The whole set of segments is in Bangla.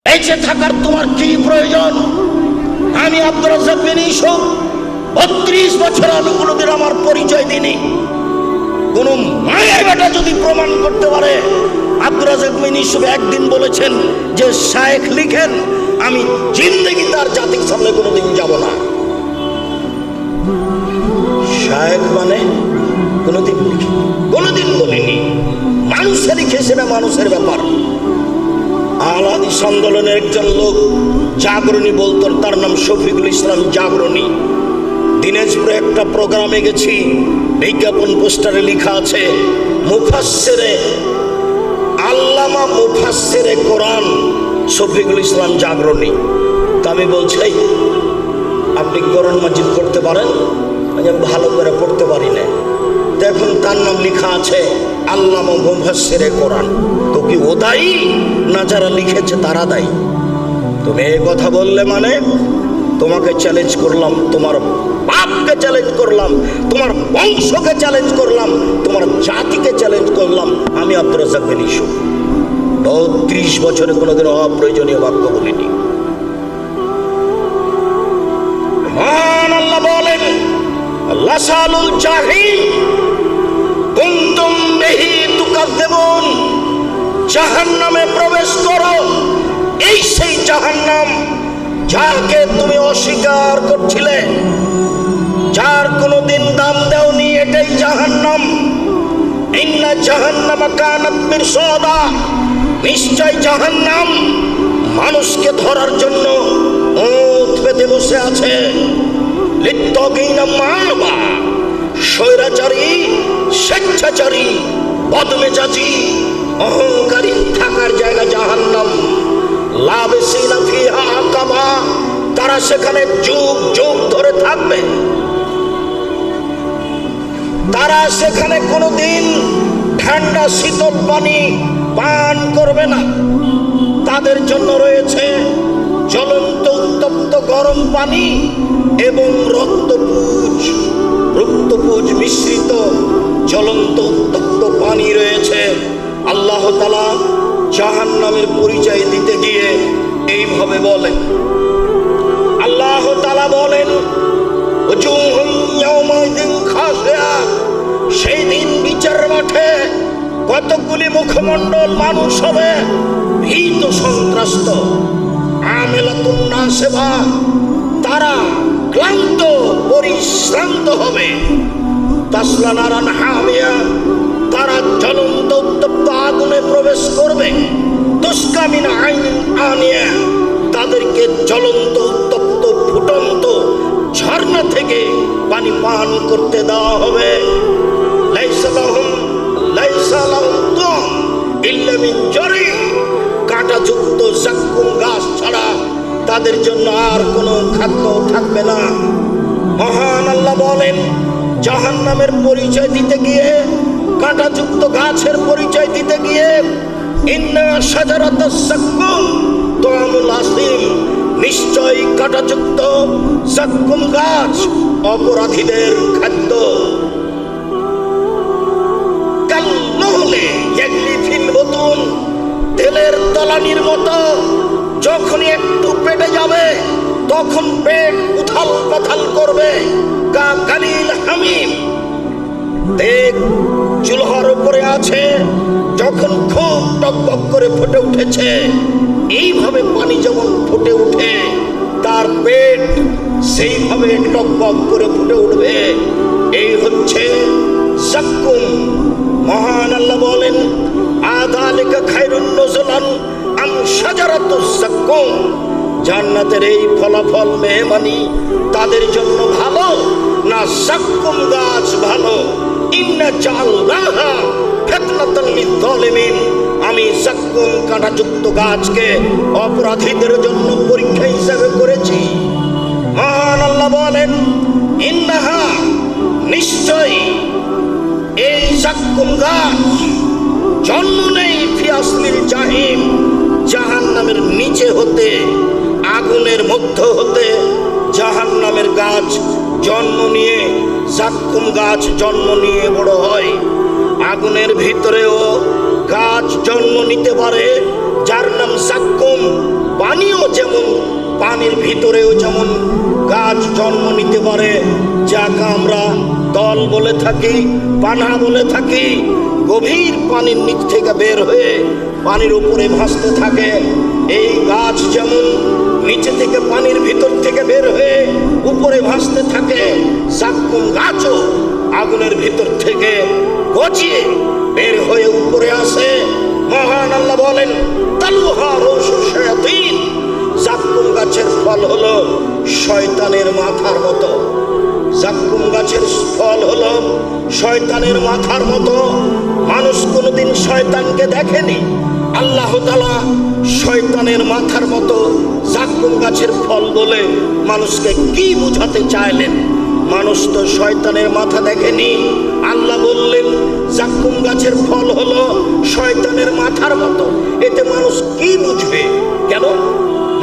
বেঁচে থাকার তোমার কি প্রয়োজন? আমি আব্দুর রাজ্জাক বিন ইউসুফ 32 বছর আমি কোনোদিন আমার পরিচয় দিইনি। কোন মায়ের বেটা যদি প্রমাণ করতে পারে, আব্দুর রাজ্জাক বিন ইউসুফ একদিন বলেছেন যে শায়েখ লিখেন, আমি জিন্দেগি তার জাতির সামনে কোনোদিন যাব না। শায়েখ মানে কোনোদিন বলিনি। মানুষে লিখেছে না, মানুষের ব্যাপার। আহলে হাদিস আন্দোলনের একজন লোক জাগরণী বলতো, তার নাম শফিকুল ইসলাম জাগরণী। দিনাজপুরে একটা প্রোগ্রামে গেছি, বিজ্ঞাপন পোস্টারে লেখা আছে মুফাসসিরে আল্লামা মুফাসসিরে কোরআন শফিকুল ইসলাম জাগরণী। তা আমি বলছি, আপনি কোরআন মাজিদ পড়তে পারেন? আমি ভালো করে পড়তে পারি না। দেখুন তার নাম লেখা আছে আল্লামা মুফাসসিরে কোরআন। তো কি ও দায়ী না যারা লিখেছে তারা দায়ী? তুমি এই কথা বললে মানে তোমাকে চ্যালেঞ্জ করলাম, তোমার বাপকে চ্যালেঞ্জ করলাম, তোমার বংশকে চ্যালেঞ্জ করলাম, তোমার জাতিকে চ্যালেঞ্জ করলাম। আমি আব্দুর রাজ্জাক বিন ইউসুফ 32 বছরে কোনোদিন অপ্রয়োজনীয় বাক্য বলিনি। মহান আল্লাহ বলেন, লাসালুল জাহিম কুনতুম বিহি তুকাযযিবুন, জাহান্নামে প্রবেশ করো। এই সেই জাহান্নাম যাকে তুমি অস্বীকার করছিলে, যার কোনোদিন দাম দেওনি, এটাই জাহান্নাম। ইন্না জাহান্নামা কানাত মিরসাদা, নিশ্চয় জাহান্নাম মানুষকে ধরার জন্য ওঁত পেতে বসে আছে। লিত্তাগিনা মাবা, স্বৈরাচারী, স্বেচ্ছাচারী, বদমেজাজি, অহংকারী থাকার জায়গা জাহান্নাম। লাবিসিনা ফিহা আকাবা, তারা সেখানে যুগ যুগ ধরে থাকবে। তারা সেখানে কোনোদিন ঠান্ডা শীতল পানি পান করবে না। তাদের জন্য রয়েছে জ্বলন্ত উত্তপ্ত গরম পানি এবং রক্তপুজ মিশ্রিত জ্বলন্ত উত্তপ্ত পানি রয়েছে। আল্লাহ তাআলা জাহান্নামের পরিচয় দিতে গিয়ে এইভাবে বলেন, আল্লাহ তাআলা বলেন, উজুহুম ইয়াওমাইযিন খাশিয়া, সেই দিন বিচার মাঠে কতগুলি মুখমণ্ডল মানুষ হবে ভীত সন্ত্রস্ত। আমিলাতুন নাসিবা, তারা ক্লান্ত পরিশ্রান্ত হবে। তাসলা নারান হামিয়া, তারা জ্বলন্ত উত্তপ্ত আগুনে প্রবেশ করবে। তুসকা মিন আইনিন আনিয়া, তাদেরকে জ্বলন্ত উত্তপ্ত ফুটন্ত ঝর্ণা থেকে পানি পান করতে দেওয়া হবে। লাইসা লাহুম তুম ইল্লা মিন জারি, কাঁটাযুক্ত যাক্কুম গাছ ছাড়া তাদের জন্য আর কোনো খাদ্য থাকবে না। মহান আল্লাহ বলেন, জাহান্নামের পরিচয় দিতে গিয়ে, কাঁটাযুক্ত গাছের পরিচয় দিতে গিয়ে, ইন্না শাজারাতাস যাক্কুম তুআমুল আসিম, নিশ্চয়ই কাঁটাযুক্ত যাক্কুম গাছ অপরাধীদের খাদ্য। কাল্লুহলে ইয়াগলি ফিল বুতুন, তেলের তলানির মতো যখনই একটু পেটে যাবে তখন পেট উথাল পাথাল করবে। কা কালিল হামিম, দেখ চুলহার উপরে আছে, যখন খুব টকবক করে ফুটে উঠেছে, এইভাবে পানি যেমন ফুটে উঠে তার পেট সেইভাবে টকবক করে ফুটে উঠবে। এই হচ্ছে যাক্কুম। মহান আল্লাহ বলেন, আযালিকা খায়রুন নুজুলান আম শাজারাতুজ যাক্কুম, জান্নাতের এই ফলাফল মেহমানি তাদের জন্য ভালো না যাক্কুম গাছ ভালো? ইন্না জাআলনাহা ফিতনাতাল লিয-যালিমিন, আমি যাক্কুম কাঁটাযুক্ত গাছকে অপরাধীদের জন্য পরীক্ষা হিসাবে করেছি। মহান আল্লাহ বলেন, ইন্নাহা, নিশ্চয় এই যাক্কুম গাছ জন্ম নেই ফি আসলিল জাহিম, জাহান্নামের নিচে হতে, আগুনের মধ্য হতে জাহান্নামের গাছ জন্ম নিয়ে, যাক্কুম গাছ জন্ম নিয়ে বড় হয়। আগুনের ভিতরেও গাছ জন্ম নিতে পারে যার নাম যাক্কুম, যেমন পানির ভিতরেও যেমন গাছ জন্ম নিতে পারে, যাকে আমরা দল বলে থাকি, পানা বলে থাকি, গভীর পানির নিচ থেকে বের হয়ে পানির উপরে ভাসতে থাকে। এই গাছ যেমন নিচে থেকে পানির ভিতর থেকে বের হয়ে উপরে ভাসতে থাকে, জাক্কুম গাছও আগুনের ভিতর থেকে গজিয়ে বের হয়ে উপরে আসে। মহান আল্লাহ বলেন, তালুহা রউসু শায়াতিন, জাক্কুম গাছের ফল হলো শয়তানের মাথার মতো। জাক্কুম গাছের ফল হলো শয়তানের মাথার মতো। মানুষ কোনোদিন শয়তানকে দেখেনি, আল্লাহ তাআলা শয়তানের মাথার মতো জাক্কুম গাছের ফল বলে মানুষকে কি বুঝাতে চাইলেন? মানুষ তো শয়তানের মাথা দেখেনি, আল্লাহ বললেন জাক্কুম গাছের ফল হলো শয়তানের মাথার মতো। এতে মানুষ কি বুঝবে? কেন?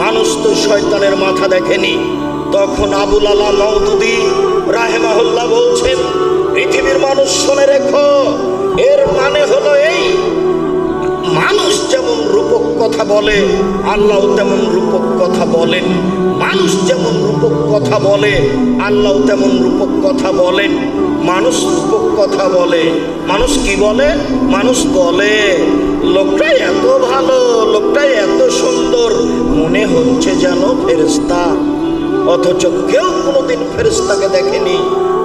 মানুষ তো শয়তানের মাথা দেখেনি। তখন আবুল আলা মওদুদী রাহিমাহুল্লাহ বলছেন, পৃথিবীর মানুষ শুনে রেখো, এর মানে হলো এই, মানুষ যেমন রূপক কথা বলে আল্লাহ তেমন রূপক কথা বলেন। মানুষ যেমন রূপক কথা বলে আল্লাহ তেমন রূপক কথা বলেন। মানুষ রূপক কথা বলে, মানুষ কি বলে? মানুষ বলে লোকটাই এত ভালো, লোকটাই এত সুন্দর, মনে হচ্ছে যেন ফেরেশতা। অথচ কেউ কোনোদিন ফেরেশতাকে দেখেনি,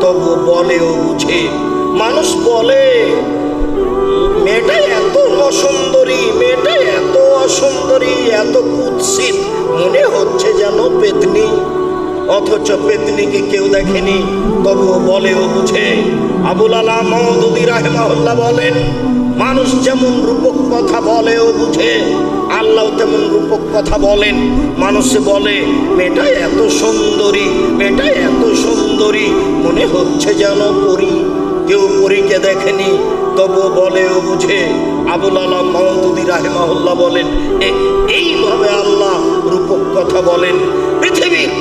তবু বলে ও বুঝে। মানুষ বলে মেয়েটা এত অসুন্দরী, মেয়েটা এত অসুন্দরী, এত কুৎসিত, মনে হচ্ছে যেন পেতনি। অথচ পেতনিকে কেউ দেখেনি, তবুও বলে ও বুঝে। আবুল আলা মওদুদী রাহিমাহুল্লাহ বলেন, মানুষ যেমন রূপক কথা বলে ও বুঝে, আল্লাহ তেমন রূপক কথা বলেন। মানুষ বলে মেয়েটা এত সুন্দরী, মেয়েটা এত সুন্দরী, মনে হচ্ছে যেন পরী। কেউ পরীকে দেখেনি, তবু বলে ও বুঝে। আবুল আলা মওদুদী রাহিমাহুল্লাহ বলেন, এইভাবে আল্লাহ রূপক কথা বলেন। পৃথিবীর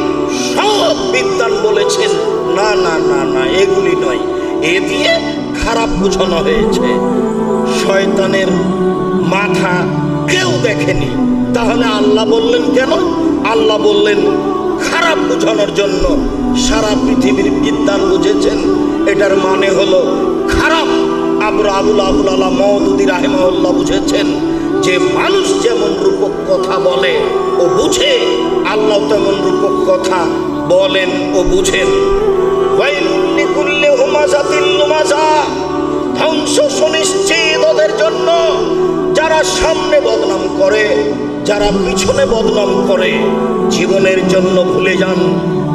সব বিদ্বান বলেছেন না না না না, এগুলি নয়, এ দিয়ে খারাপ বোঝানো হয়েছে। শয়তানের মাথা কেউ দেখেনি, তাহলে আল্লাহ বললেন কেন? আল্লাহ বললেন খারাপ বোঝানোর জন্য। সারা পৃথিবীর বিদ্বান বুঝেছেন এটার মানে হলো খারাপ। আবুল আলা মওদুদী রাহিমাহুল্লাহ বুঝেছেন যে মানুষ যেমন রূপক কথা বলে ও বুঝে, আল্লাহ তেমন রূপক কথা বলেন ও বুঝেন। ওয়াইলুল লিকুল্লি হুমাযাতিল লুমাযা, ধ্বংস সুনিশ্চিত ওদের জন্য যারা সামনে বদনাম করে, যারা পিছনে বদনাম করে। জীবনের জন্য ভুলে যান,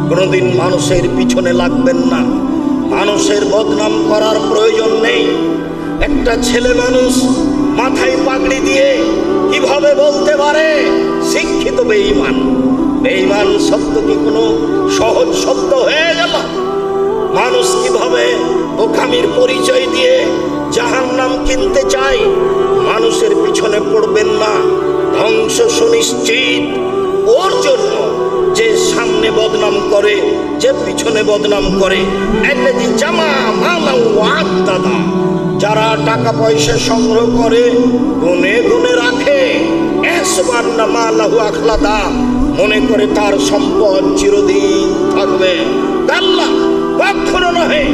কোনোদিন মানুষের পিছনে লাগবেন না, মানুষের বদনাম করার প্রয়োজন নেই। একটা ছেলে মানুষ মাথায় পাগড়ি দিয়ে কিভাবে বলতে পারে শিক্ষিত বেঈমান? বেঈমান শব্দ কি কোনো সহজ শব্দ হয়ে গেল? মানুষ কিভাবে বোকামির পরিচয় দিয়ে জাহান্নাম কিনতে চায়? মানুষের পিছনে পড়বেন না, ধ্বংস সুনিশ্চিত ওর জন্য যে সামনে বদনাম করে, যে পিছনে বদনাম করে। আল্লাযী জামা মালান ওয়া আদ্দাদা, যারা টাকা পয়সা সংগ্রহ করে গুনে গুনে রাখে, ইয়াহসাবুন্না মালাহু আখলাদা, মনে করে তার সম্পদ চিরদিন থাকবে। আল্লাহ কখনো নহে,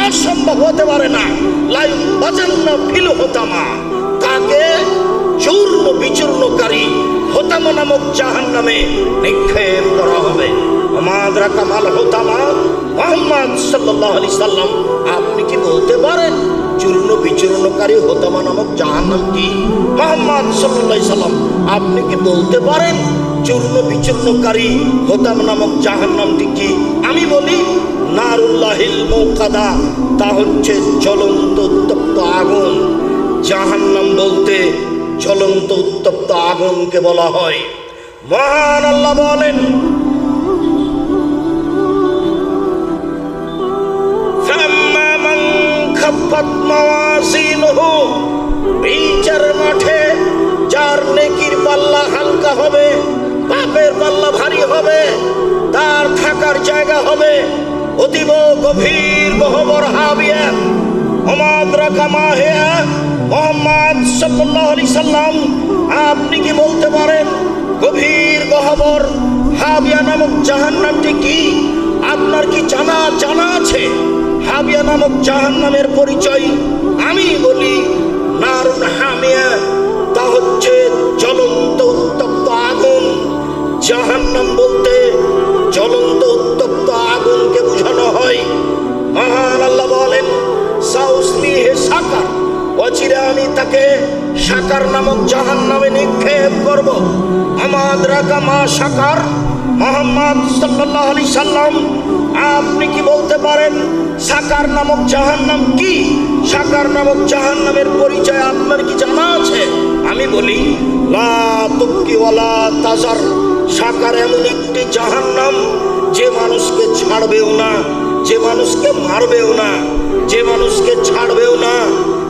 অসম্ভব হতে পারে না। লাই বাজান্না ফিল হোতামা, তাকে চূর্ণ বিচূর্ণকারী হোতামা নামক জাহান্নামে নিক্ষেপ করা হবে। আমাদরা কামাল হোতামা, মুহাম্মদ সাল্লাল্লাহু আলাইহি সাল্লাম, আপনি কি বলতে পারেন চূর্ণ বিচূর্ণকারী হোতামা নামক জাহান্নাম কি? মুহাম্মদ সাল্লাল্লাহু আলাইহি সাল্লাম, আপনি কি বলতে পারেন চূর্ণ বিচূর্ণকারী হোতামা নামক জাহান্নামটি কি? আমি বলি নারুল্লাহিল মুকাদা, তা হচ্ছে জ্বলন্ত উত্তপ্ত আগুন। জাহান্নাম বলতে জ্বলন্ত উত্তপ্ত আগুনকে বলা হয়। মহান আল্লাহ বলেন, ফাম্মা মান খাফফাত মাওয়াজিনুহু, বিচার মাঠে যার নেকির পাল্লা হালকা হবে, পাপের পাল্লা ভারী হবে, তার থাকার জায়গা হবে অতীব গভীর গহ্বর হাবিয়া। আমাদরাকা মা হিয়া, মুহাম্মদ সাল্লাল্লাহু আলাইহি সাল্লাম, আপনি কি বলতে পারেন গভীর গহ্বর হাবিয়া নামক জাহান্নামটি কি আপনার কি জানা আছে? হাবিয়া নামক জাহান্নামের পরিচয় আমি বলি, নারুন হামিয়া, তা হচ্ছে জ্বলন্ত উত্তপ্ত আগুন। জাহান্নাম বলতে জ্বলন্ত উত্তপ্ত আগুনকে বোঝানো হয়। মহান আল্লাহ বলেন, সাউসলিহে সাকার, অচিরে আমি তাকে সাকার নামক জাহান্নামে নিক্ষেপ করব। আমাদরাকা মা সাকার, মুহাম্মদ সাল্লাল্লাহু আলাইহি সাল্লাম, আপনি কি বলতে পারেন সাকার নামক জাহান্নাম কি? সাকার নামক জাহান্নামের পরিচয় আপনার কি জানা আছে? আমি বলি, লা তুবকি ওয়ালা তাজার। সাকার এমন একটি জাহান্নাম যে মানুষকে ছাড়বেও না, যে মানুষকে মারবেও না, যে মানুষকে ছাড়বেও না,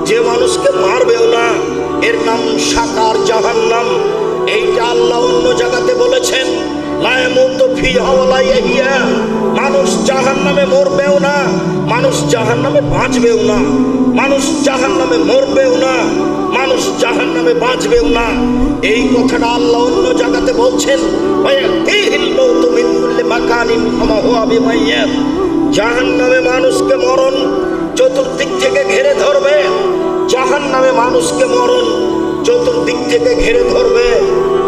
যে মানুষকে মারবেও না। এর নাম সাকার জাহান্নাম। এইটা আল্লাহ অন্য জায়গাতে বলেছেন, লা ইয়ামুতু ফিহা ওয়ালা ইয়াহইয়া। মানুষ জাহান্নামে মরবেও না, মানুষ জাহান্নামে বাঁচবেও না, মানুষ জাহান্নামে মরবেও না, মানুষ জাহান্নামে বাঁচবেও না। এই কথাটা আল্লাহ অন্য জায়গাতে বলছেন, ওয়ায়াতিহিল মাউতু মিন কুল্লি মাকানিন ওয়া হুয়া বিমাইয়াত। জাহান্নামে মানুষকে মরণ চতুর্দিক থেকে ঘিরে ধরবে। জাহান্নামে মানুষকে মরণ চতুর্দিক থেকে ঘিরে ধরবে,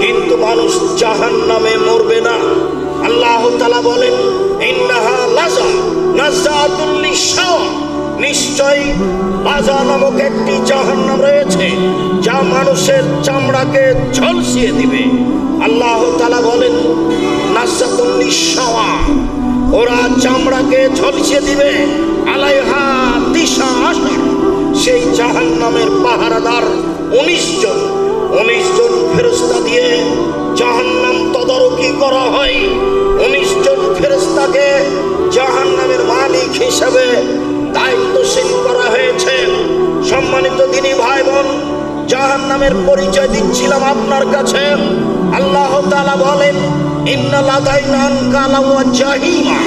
কিন্তু মানুষ জাহান্নামে মরবে না। আল্লাহ তাআলা বলেন, ইন্নাহা লাযা নাযাতুল লিশাওয়া। নিশ্চয়ই লাযা নামক একটি জাহান্নাম রয়েছে যা মানুষের চামড়াকে ঝলসিয়ে দিবে। আল্লাহ তাআলা বলেন, নাযাতুল লিশাওয়া, ওরা চামড়াকে ঝলসিয়ে দিবে। আলাইহা তিসা আশার, সেই জাহান্নামের পাহারাদার 19 জন। 19 জন ফেরেশতা দিয়ে জাহান্নাম তদারকি করা হয়। 19 জন ফেরেশতাকে জাহান্নামের মালিক হিসেবে দায়িত্বশীল করা হয়েছে। সম্মানিত দিনী ভাই বোন, জাহান্নামের পরিচয় দিচ্ছিলাম আপনার কাছে। আল্লাহ তাআলা বলেন, ইন্না লাদাইনা আনকালা ওয়া জাহিমা।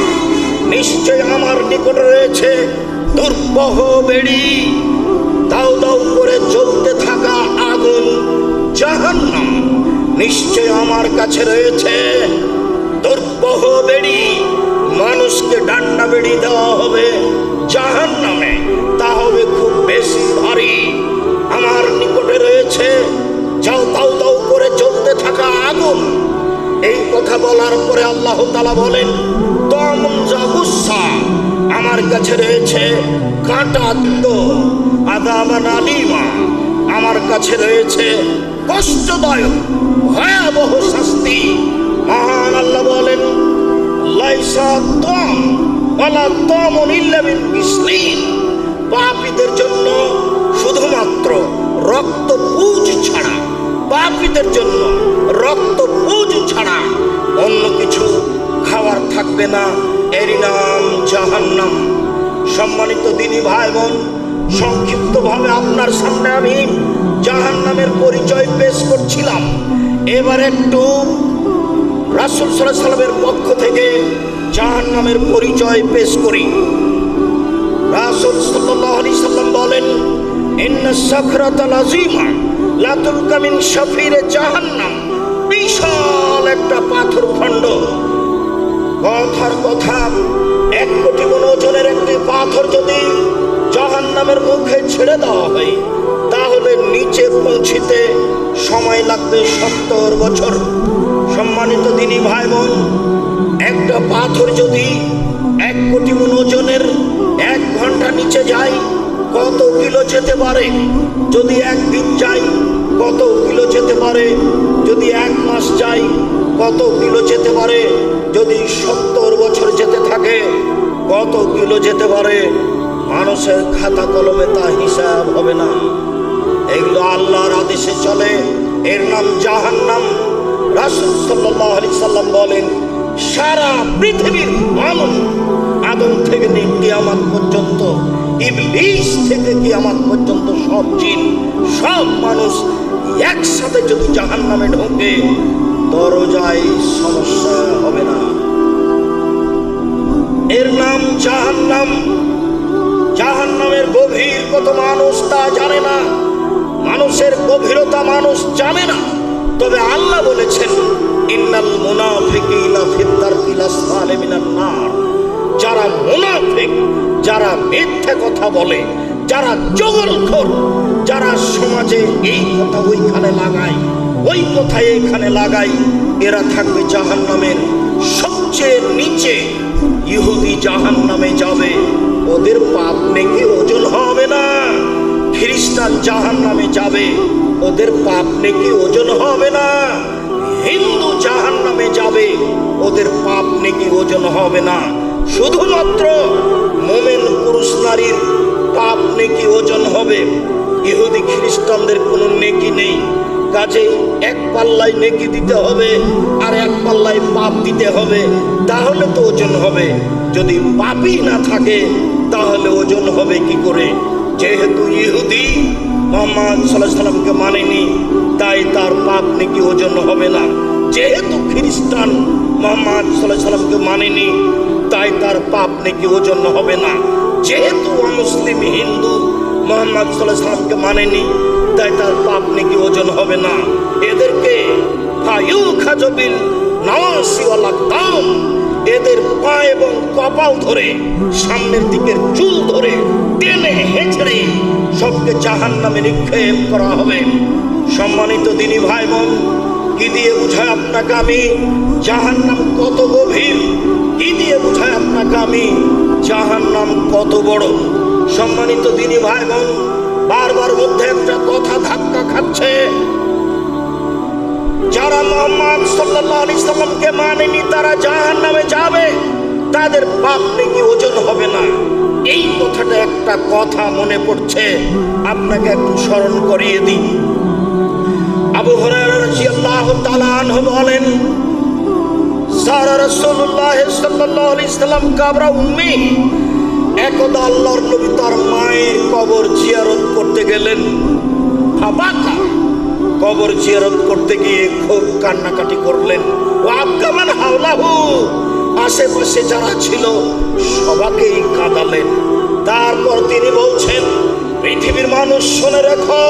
নিশ্চয় আমার নিকট রয়েছে দুর্বহ বেড়ি, দাউ দাউ করে জ্বলতে থাকা আগুন জাহান্নাম। নিশ্চয় আমার কাছে রয়েছে দুর্বহ বেড়ি। মানুষকে ডান্ডা বেড়ি দেওয়া হবে জাহান্নামে, তা হবে খুব বেশি ভারী। আমার নিকটে রয়েছে দাউ দাউ করে জ্বলতে থাকা আগুন। এই কথা বলার পরে আল্লাহ তাআলা বলেন, তমন জাগুসা, আমার কাছে রয়েছে কাঁটাযুক্ত আযাবান আলীমা। আমার কাছে রয়েছে কষ্টদায়ক ভয়াবহ শাস্তি। মহান আল্লাহ বলেন, লাইসা তাম ওয়ালা তামুন ইল্লা মিন গিসলিন। পাপীদের জন্য শুধুমাত্র রক্তপুঁজ ছাড়া, পাপীদের জন্য রক্তপুঁজ ছাড়া অন্য কিছু খাবার থাকবে না। এরই নাম জাহান্নাম। সম্মানিত দিনী ভাই বোন, সংক্ষিপ্তভাবে আপনার সামনে আমি জাহান্নামের পরিচয় পেশ করছিলাম। এবার একটু রাসূল সাল্লাল্লাহু আলাইহি সাল্লামের পক্ষ থেকে জাহান্নামের পরিচয় পেশ করি। রাসূল সাল্লাল্লাহু আলাইহি সাল্লাম বলেন, ইন্না সাকরাতাল আযীমা লা তুলকা মিন শাফিরে জাহান্নাম। বিশাল একটা পাথর খণ্ড, কথার কথা 1 কোটি মণ ওজনের একটি পাথর যদি জাহান্নামের মুখে ছেড়ে দেওয়া হয়, তাহলে নিচে পৌঁছিতে সময় লাগবে 70 বছর। সম্মানিত দিনী ভাই বোন, একটা পাথর যদি 1 কোটি মণ ওজনের 1 ঘন্টা নিচে যায়, কত কিলো যেতে পারে? যদি 1 দিন যায়, কত কিলো যেতে পারে? যদি 1 মাস যায়, কত কিলো যেতে পারে? যদি 70 বছর যেতে থাকে, কত কিলো যেতে পারে? মানুষের খাতা কলমে তা হিসাব হবে না। এগুলো আল্লাহর আদেশে চলে, এর নাম জাহান্নাম। রাসূল সাল্লাল্লাহু আলাইহি সাল্লাম বলেন, সারা পৃথিবীর মানুষ, আদম থেকে কিয়ামত পর্যন্ত, ইবলিস থেকে কিয়ামত পর্যন্ত সব জিন, সব মানুষ একসাথে যদি জাহান্নামে ঢোকে, দরজায় সমস্যা হবে না। এর নাম জাহান্নাম। জাহান্নামের গভীর কত মানুষ তা জানে না, মানুষের গভীরতা মানুষ জানে না। তবে আল্লাহ বলেছেন ইন্নাল মুনাফিকিনা ফিদ দারকিল আসফালি মিনান নার, যারা মুনাফিক, যারা মিথ্যা কথা বলে, যারা জগলখোর, যারা সমাজে এই কথা ওইখানে লাগায়, ওই কথা এইখানে লাগায়, এরা থাকবে জাহান্নামের সবচেয়ে নিচে। ইহুদি জাহান্নামে যাবে, ওদের পাপ নেকি ওজন হবে না। খ্রিস্টান জাহান্নামে যাবে, ওদের পাপ নেকি ওজন হবে না। হিন্দু জাহান্নামে যাবে, ওদের পাপ নেকি ওজন হবে না। শুধুমাত্র মোমেন পুরুষ নারীর পাপ নেকি ওজন হবে। ইহুদি খ্রিস্টানদের কোনো নেকি নেই, কাজেই এক পাল্লায় নেকি দিতে হবে আর এক পাল্লায় পাপ দিতে হবে, তাহলে তো ওজন হবে। যদি পাপই না থাকে তাহলে ওজন হবে কি করে? যেহেতু ইহুদি মুহাম্মদ সাল্লাল্লাহু আলাইহি সাল্লামকে মানেনি, তাই তার পাপ নাকি ওজন হবে না। যেহেতু খ্রিস্টান মুহাম্মদ সাল্লাল্লাহু আলাইহি সাল্লামকে মানেনি, তাই তার পাপ নাকি ওজন হবে না। যেহেতু অমুসলিম হিন্দু মুহাম্মদ সাল্লাল্লাহু আলাইহি সাল্লামকে মানেনি, তাই তার পাপ নাকি ওজন হবে না। এদেরকে ফায়ুখাজবিল নাওয়াসি ওয়াল আকদাম, এদের পা এবং কপাল ধরে, সামনের দিকের চুল ধরে টেনে হেঁচড়ে সবকে জাহান্নামে নিক্ষেপ করা হবে। সম্মানিত দিনী ভাই বোন, কি দিয়ে বুঝায় আপনাকে আমি জাহান্নাম কত গভীর? কি দিয়ে বুঝায় আপনাকে আমি জাহান্নাম কত বড়? সম্মানিত দিনী ভাই বোন, বারবার মধ্যে একটা কথা ধাক্কা খাচ্ছে, যারা মুহাম্মদ সাল্লাল্লাহু আলাইহি সাল্লামকে মানেনি তারা জাহান্নামে যাবে, তাদের পাপ নাকি ওজন হবে না। এই কথাটা একটা কথা মনে পড়ছে, আপনাকে একটু স্মরণ করিয়ে দিই। আবু হুরায়রা রাদিয়াল্লাহু তাআলা আনহু বলেন, সারা রাসূলুল্লাহ সাল্লাল্লাহু আলাইহি সাল্লাম কাবরা উম্মি, একদা আল্লাহর নবী তার মায়ের কবর জিয়ারত করতে গেলেন। ফাবাকা, কবর জিয়ারত করতে গিয়ে খুব কান্নাকাটি করলেন। ওয়াক্কামান হাওলাহু, আশেপাশে যারা ছিল সবাইকেই কাঁদালেন। তারপর তিনি বলছেন, পৃথিবীর মানুষ শুনে রেখো,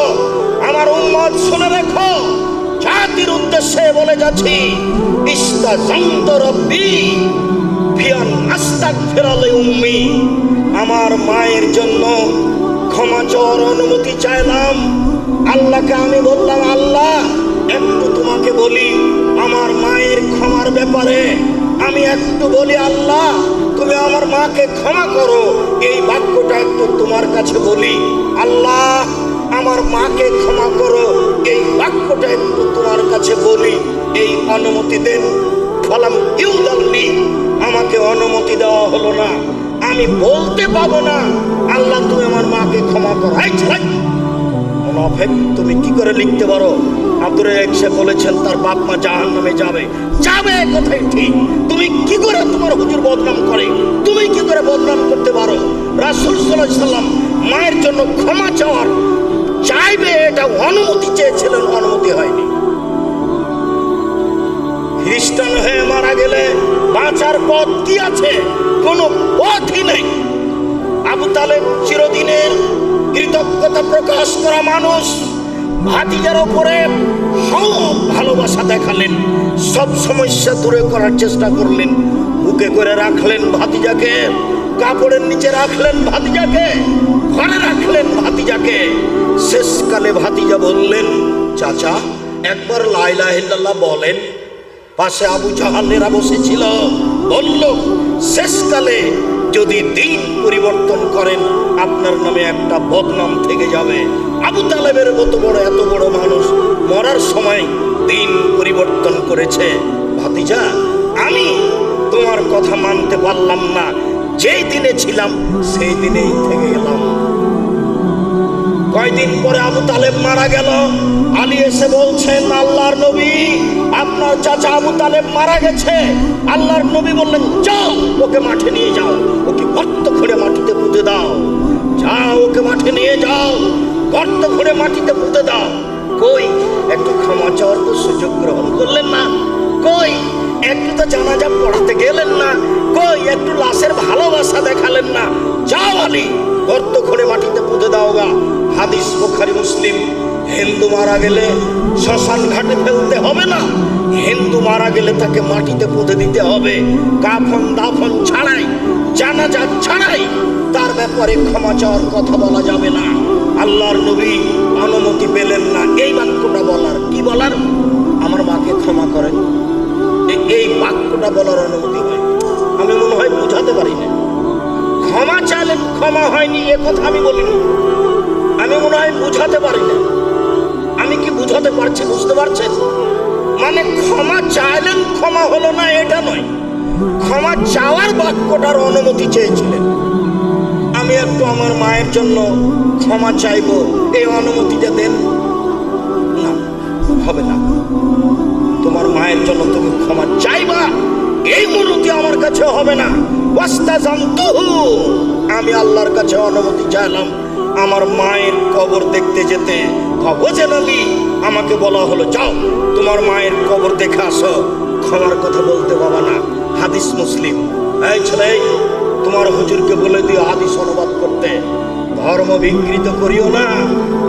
আমার উম্মত শুনে রেখো, জাতির উদ্দেশ্যে বলে যাচ্ছি, ইস্তাজানতু রাব্বি ফিআন আস্তাগফিরা লিউম্মি, আমার মায়ের জন্য ক্ষমা চাওয়ার অনুমতি চাইলাম। আল্লাহকে আমি বললাম, আল্লাহ একটু তোমাকে বলি আমার মায়ের ক্ষমার ব্যাপারে, আমি একটু বলি আল্লাহ তুমি আমার মাকে ক্ষমা করো, এই বাক্যটা একটু তোমার কাছে বলি। আল্লাহ আমার মাকে ক্ষমা করো, এই বাক্যটা একটু তোমার কাছে বলি, এই অনুমতি দেন। ফালাম ইউদাল্লি, আমাকে অনুমতি দেওয়া হলো না, আমি বলতে পাবো না আল্লাহ তুমি আমার মাকে ক্ষমা করো। মুনাফিক, তুমি কি করে লিখতে পারো? আব্দুর রাজ্জাক সাহেব বলেছেন তার বাপ মা জাহান্নামে যাবে। যাবে কথাই ঠিক, তুমি কি করে তোমার হুজুর বদনাম করে, তুমি কি করে বদনাম করতে পারো? রাসূল সাল্লাল্লাহু আলাইহি সাল্লাম মায়ের জন্য ক্ষমা চাওয়ার চাইবে, এটা অনুমতি চেয়েছিলেন, অনুমতি হয়নি। খ্রিস্টান হয়ে মারা গেলে বাঁচার পথ কি আছে? কোনো পথই নেই। আবু তালেব চিরদিনের কৃতজ্ঞতা প্রকাশ করা মানুষ, ভাতিজার ওপরে সব ভালোবাসা দেখালেন, সব সমস্যা দূরে করার চেষ্টা করলেন, বুকে করে রাখলেন ভাতিজাকে, কাপড়ের নিচে রাখলেন ভাতিজাকে, ঘরে রাখলেন ভাতিজাকে। শেষকালে ভাতিজা বললেন, চাচা একবার লা ইলাহা ইল্লাল্লাহ বলেন। পাশে আবু জাহালেরা বসেছিল, বলল শেষকালে যদি দিন পরিবর্তন করেন আপনার নামে একটা বদনাম থেকে যাবে। আবু তালেবের মতো বড় এত বড় মানুষ মরার সময় দিন পরিবর্তন করেছে। ভাতিজা, আমি তোমার কথা মানতে পারলাম না, যেই দিনে ছিলাম সেই দিনেই থেকে গেলাম। কয়দিন পরে আবু তালেব মারা গেল। আলী এসে বলছেন, আল্লাহর নবী আপনার চাচা আবু তালেব মারা গেছে। আল্লাহর নবী বললেন, যাও ওকে মাঠে নিয়ে যাও, ওকে গর্ত খুঁড়ে মাটিতে পুঁতে দাও। যাও ওকে মাঠে নিয়ে যাও, গর্ত খুঁড়ে মাটিতে পুঁতে দাও। কই একটু ক্ষমা চাওয়ার তো সুযোগ গ্রহণ করলেন না? কই একটু তো জানাজা পড়াতে গেলেন না? কই একটু লাশের ভালোবাসা দেখালেন না? যাও আলী, গর্ত খুঁড়ে মাটিতে পুঁতে দাও গা। হাদিস বুখারী মুসলিম। হিন্দু মারা গেলে শ্মশান ঘাটে ফেলতে হবে না, হিন্দু মারা গেলে তাকে মাটিতে পুঁতে দিতে হবে, কাফন দাফন ছাড়াই, জানাজা ছাড়াই তার ব্যাপারে ক্ষমা চাওয়ার কথা বলা যাবে না। আল্লাহর নবী অনুমতি পেলেন না এই বাক্যটা বলার। কি বলার? আমার মাকে ক্ষমা করেন, এই বাক্যটা বলার অনুমতি হয়। আমি মনে হয় বুঝাতে পারি না। ক্ষমা চাইলেন, ক্ষমা হয়নি এ কথা আমি বলিনি। আমি মনে হয় বুঝাতে পারি না। আমি কি বুঝাতে পারছি? বুঝতে পারছেন? মানে ক্ষমা চাইলেন, ক্ষমা হলো না এটা নয়, ক্ষমা চাওয়ার বাক্যটার অনুমতি চেয়েছিলেন। আমি একটু আমার মায়ের জন্য ক্ষমা চাইবো, এই অনুমতিটা দেন। না, হবে না। তোমার মায়ের জন্য তুমি ক্ষমা চাইবা, এই অনুমতি আমার কাছে হবে না। আমি আল্লাহর কাছে অনুমতি চাইলাম আমার মায়ের কবর দেখতে যেতে। আমাকে বলা হলো যাও তোমার মায়ের কবর দেখে আসো, ক্ষমার কথা বলতে বাবা না। হাদিস মুসলিম। এই ছেলে, তোমার হুজুরকে বলে দিও হাদিস অনুবাদ করতে। ধর্ম বিকৃত করিও না,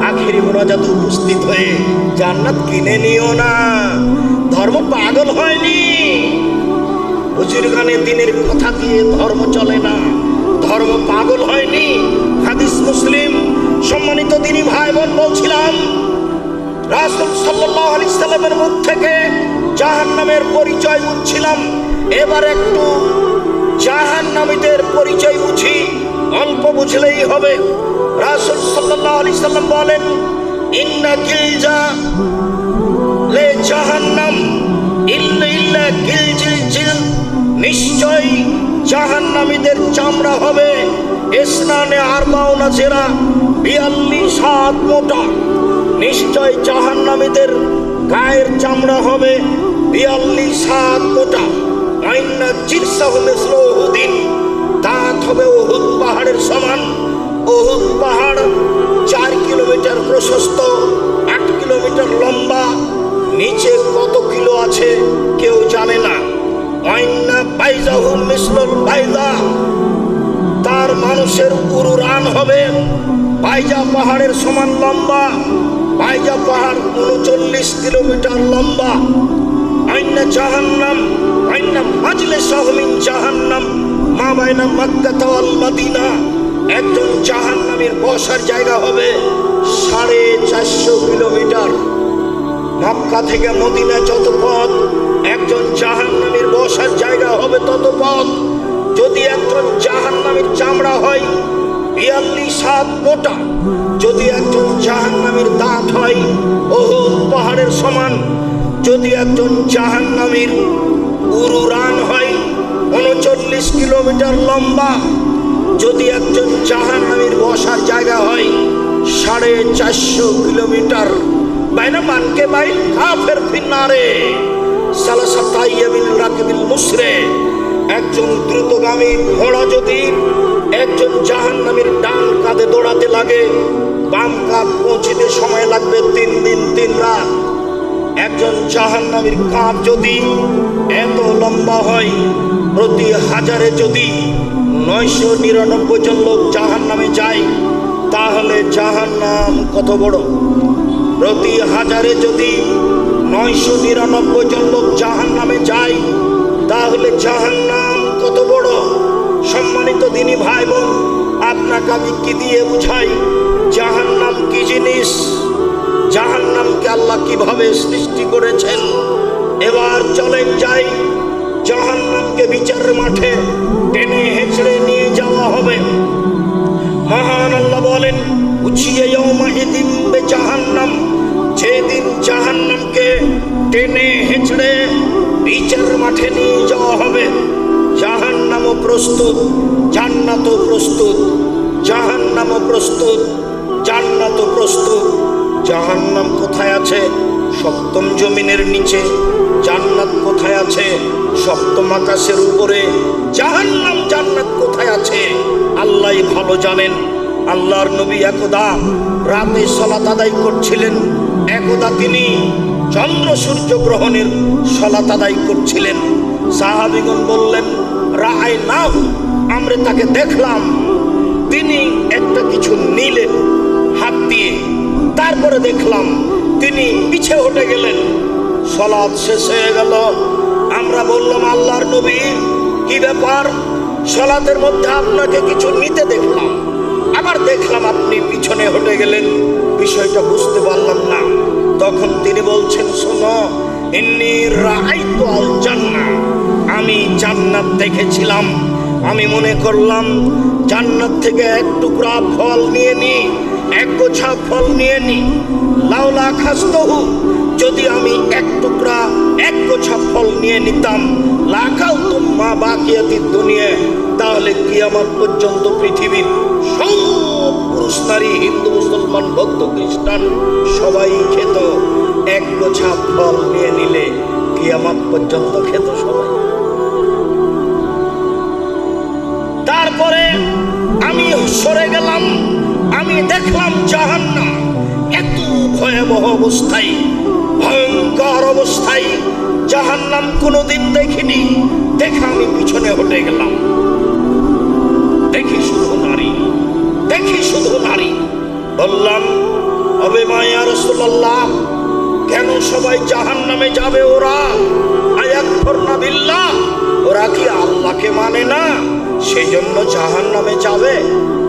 আখেরি মোনাজাতে উপস্থিত হয়ে জান্নাত কিনে নিও না। ধর্ম পাগল হয়নি। হুজুর গানে দিনের কথা দিয়ে ধর্ম চলে না, ধর্ম পাগল হয়নি। হাদিস মুসলিম। সম্মানিত দিনী ভাই বোন, বলছিলাম রাসূল সাল্লাল্লাহু আলাইহি সাল্লামের মুখ থেকে জাহান্নামের পরিচয় বুঝছিলাম। এবার একটু জাহান্নামীদের পরিচয় বুঝি, অল্প বুঝলেই হবে। রাসূল সাল্লাল্লাহু আলাইহি সাল্লাম বলেন, ইন্না গিলজা লে জাহান্নাম ইল্লা গিলজিল, নিশ্চয় জাহান্নামীদের চামড়া হবে ইসনানে আরবাউনা জেরা, 42 হাত মোটা। নিশ্চয় জাহান্নামীদের গায়ের চামড়া হবে 42 হাত মোটা। আইন্না জিরসাহু মিসলু উহুদিন, দাঁত হবে উহুদ পাহাড়ের সমান। উহুদ পাহাড় 4 কিলোমিটার প্রশস্ত, 8 কিলোমিটার লম্বা। নিচে কত কিলো আছে কেউ জানে না। আইন্না বাইজাহু মিসলুল বাইদা, তার মানুষের উরুরান হবে বাইজা পাহাড়ের সমান লম্বা। বাইজা পাহাড় 39 কিলোমিটার লম্বা। আইন্না জাহান্নাম আইন্না মাজলিসাহু মিন জাহান্নাম মা বাইনা মক্কা ওয়াল মদিনা, একজন জাহান্নামীর বসার জায়গা হবে 450 কিলোমিটার। মক্কা থেকে মদিনা যত পথ, একজন জাহান্নামীর বসার জায়গা হবে তত পথ। যদি একজন জাহান্নামীর চামড়া হয় 42 হাত মোটা, যদি একজন জাহান্নামীর দাঁত হয় উহুদ পাহাড়ের সমান, যদি একজন জাহান্নামীর উরুরান হয় 39 কিলোমিটার লম্বা, যদি একজন জাহান্নামীর বসার জায়গা হয় 450 কিলোমিটার। বাইনা মানকে বাইন কাফের ফিন্নারে সালাসাতাইয়ামিল রাকিবিল মুসরে, একজন দ্রুতগামী ঘোড়া যদি একজন জাহান্নামীর ডান কাঁধে দৌড়াতে লাগে, বাম কাঁধ পৌঁছিতে সময় লাগবে 3 দিন 3 রাত। একজন জাহান্নামীর কাঁধ যদি এত লম্বা হয়, প্রতি হাজারে যদি 999 জন লোক জাহান্নামে যায়, তাহলে জাহান্নাম কত বড়? প্রতি হাজারে যদি 999 জন লোক জাহান্নামে যায়, তাহলে জাহান্নাম কত বড়? সম্মানিত দিনী ভাই বোন, আপনাকে আমি কি দিয়ে বুঝাই জাহান্নাম কি জিনিস, জাহান্নামকে আল্লাহ কিভাবে সৃষ্টি করেছেন। এবার চলেন যাই, জাহান্নামকে বিচারের মাঠে টেনে হেঁচড়ে নিয়ে যাওয়া হবে। মহান আল্লাহ বলেন, উচিয়ে ইয়াউমাইদিন বিজাহান্নাম, যেদিন জাহান্নামকে টেনে হেঁচড়ে বিচারের মাঠে নিয়ে যাওয়া হবে। জাহান্নামও প্রস্তুত, জান্নাতও প্রস্তুত। জাহান্নামও প্রস্তুত, জান্নাতও প্রস্তুত। জাহান্নাম কোথায় আছে? সপ্তম জমিনের নিচে। জান্নাত কোথায় আছে? সপ্তম আকাশের উপরে। জাহান্নাম জান্নাত কোথায় আছে আল্লাহই ভালো জানেন। আল্লাহর নবী একদা রাতে সালাত আদায় করছিলেন, একদা তিনি চন্দ্র সূর্য গ্রহণের সালাত আদায় করছিলেন। সাহাবীগণ বললেন, রাআইনাহু, আমরা তাকে দেখলাম। তিনি একটা কিছু নিলেন হাত দিয়ে, তারপরে দেখলাম তিনি পিছে হটে গেলেন। সালাত শেষ হয়ে গেল। আমরা বললাম, আল্লাহর নবী, কি ব্যাপার? সালাতের মধ্যে আপনাকে কিছু নিতে দেখলাম, আবার দেখলাম আপনি পিছনে হটে গেলেন, বিষয়টা বুঝতে পারলাম না। তখন তিনি বলছেন, শোনো, ইন্নী রাআইতু আল জান্নাহ, আমি জান্নাত দেখেছিলাম। আমি মনে করলাম জান্নাত থেকে এক টুকরা ফল নিয়ে নি, এক গোছা ফল নিয়ে নি। লাউলা খাস্তহু, যদি আমি এক টুকরা এক গোছা ফল নিয়ে নিতাম, লাখালতু মা বাকিয়াতিদ দুনিয়া, তাহলে কিয়ামত পর্যন্ত পৃথিবীর সব পুরুষ নারী, হিন্দু মুসলমান বৌদ্ধ খ্রিস্টান সবাই খেত। এক গোছা ফল নিয়ে নিলে কিয়ামত পর্যন্ত খেত সবাই। তারপরে আমি সরে গেলাম, আমি দেখলাম জাহান্নাম এত ভয়াবহ অবস্থায়, ভয়ঙ্কর অবস্থায় জাহান্নাম কোনোদিন দেখিনি। দেখে আমি পিছনে হটে গেলাম। দেখি শুধু নারী, দেখি শুধু নারী। বললাম, হবে মায়া রাসূলুল্লাহ, কেন সবাই জাহান্নামে যাবে? ওরা আয়াকফুরনা বিল্লাহ, ওরা কি আল্লাহকে মানে না, সেই জন্য জাহান্নামে যাবে?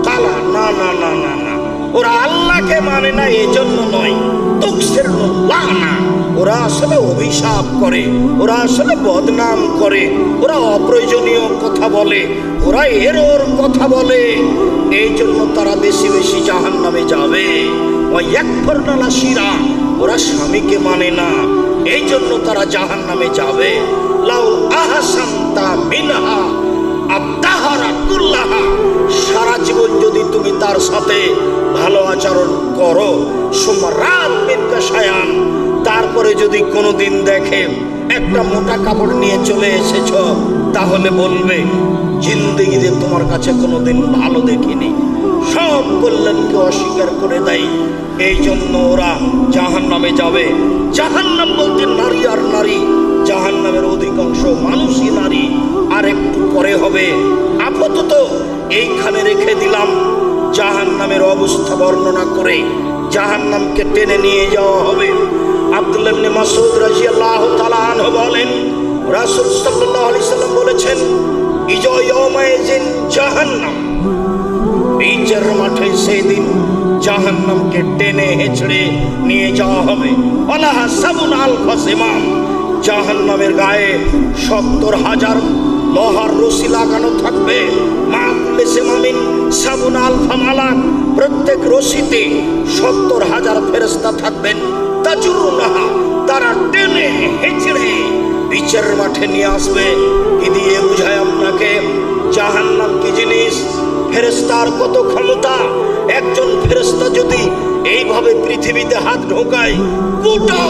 কালা, না না না না না, ওরা আল্লাহকে মানে না এই জন্য নয়, তুকসিরুল্লাহ না, ওরা আসলে অভিশাপ করে, ওরা আসলে বদনাম করে, ওরা অপ্রয়োজনীয় কথা বলে, ওরা এরর কথা বলে, এই জন্য তারা বেশি বেশি জাহান্নামে যাবে। ওয়ায়াকফুরনা লাশিরা, ওরা স্বামীকে মানে না, এই জন্য তারা জাহান্নামে যাবে। লাউ আহসানতা মিনহা আদাহারা কুল্লাহা, সারা জীবন যদি তুমি তার সাথে ভালো আচরণ করো, সুমারাত মিনকা শায়ান, তারপরে যদি কোনোদিন দেখে একটা মোটা কাপড় নিয়ে চলে এসেছ, তাহলে বলবে জিন্দেগিতে তোমার কাছে কোনোদিন ভালো দেখিনি। সব কল্যাণকে অস্বীকার করে দেয়, এই জন্য ওরা জাহান্নামে যাবে। জাহান্নাম বলতে নারী আর নারী, জাহান্নামের অধিকাংশ মানুষই নারী। আর একটু পরে হবে, আপাতত এইখানে রেখে দিলাম জাহান্নামের অবস্থা বর্ণনা করে জাহান্নামকে টেনে নিয়ে যাওয়া হবে। আব্দুল্লাহ ইবনে মাসউদ রাদিয়াল্লাহু তাআলা আনহু বলেন, রাসূল সাল্লাল্লাহু আলাইহি সাল্লাম বলেছেন, ইজা ইয়াউমাইজিন জাহান্নাম, বিচার মাঠে সেদিন জাহান্নামকে টেনে হেঁচড়ে নিয়ে যাওয়া হবে। ওয়ালাহা সাবুন আলফা সিমাম, জাহান্নামের গায়ে ৭০,০০০ লোহার রশি লাগানো থাকবে। মা কুল্লি সিমামিন সাবুন আলফা মালাক, প্রত্যেক রশিতে ৭০,০০০ ফেরেশতা থাকবেন। তাজুরুনাহা, তারা টেনে হেঁচড়ে বিচারের মাঠে নিয়ে আসবে। কি দিয়ে বুঝায় আপনাকে জাহান্নাম কি জিনিস, ফেরেশতার কত ক্ষমতা। একজন ফেরেশতা যদি এইভাবে পৃথিবীতে হাত ঢোকায়, গোটা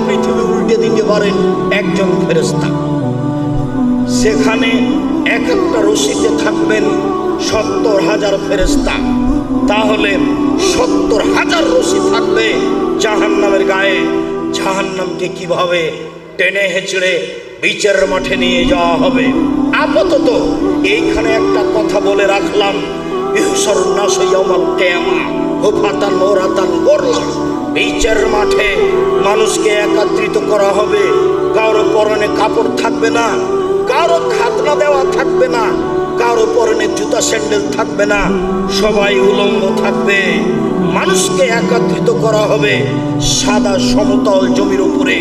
পৃথিবী উল্টে দিতে পারেন একজন ফেরেশতা। সেখানে এক একটা রশিতে থাকবেন ৭০,০০০ ফেরেশতা, তাহলে ৭০,০০০ রশি থাকবে জাহান্নামের গায়ে। জাহান্নামকে কিভাবে টেনে হেঁচড়ে বিচারের মাঠে নিয়ে যাওয়া হবে। আপাতত এইখানে একটা কথা বলে রাখলাম, ইহশারুন নাস ইয়াউমাল কিয়ামা হুফাতান ওরাতান গোরলা, বিচারের মাঠে মানুষকে একত্রিত করা হবে। কারো পরনে কাপড় থাকবে না, কারো খাতনা দেওয়া থাকবে না, কারো পরনে জুতা স্যান্ডেল থাকবে না, সবাই উলঙ্গ থাকবে। মানুষকে একত্রিত করা হবে সাদা সমতল জমির উপরে।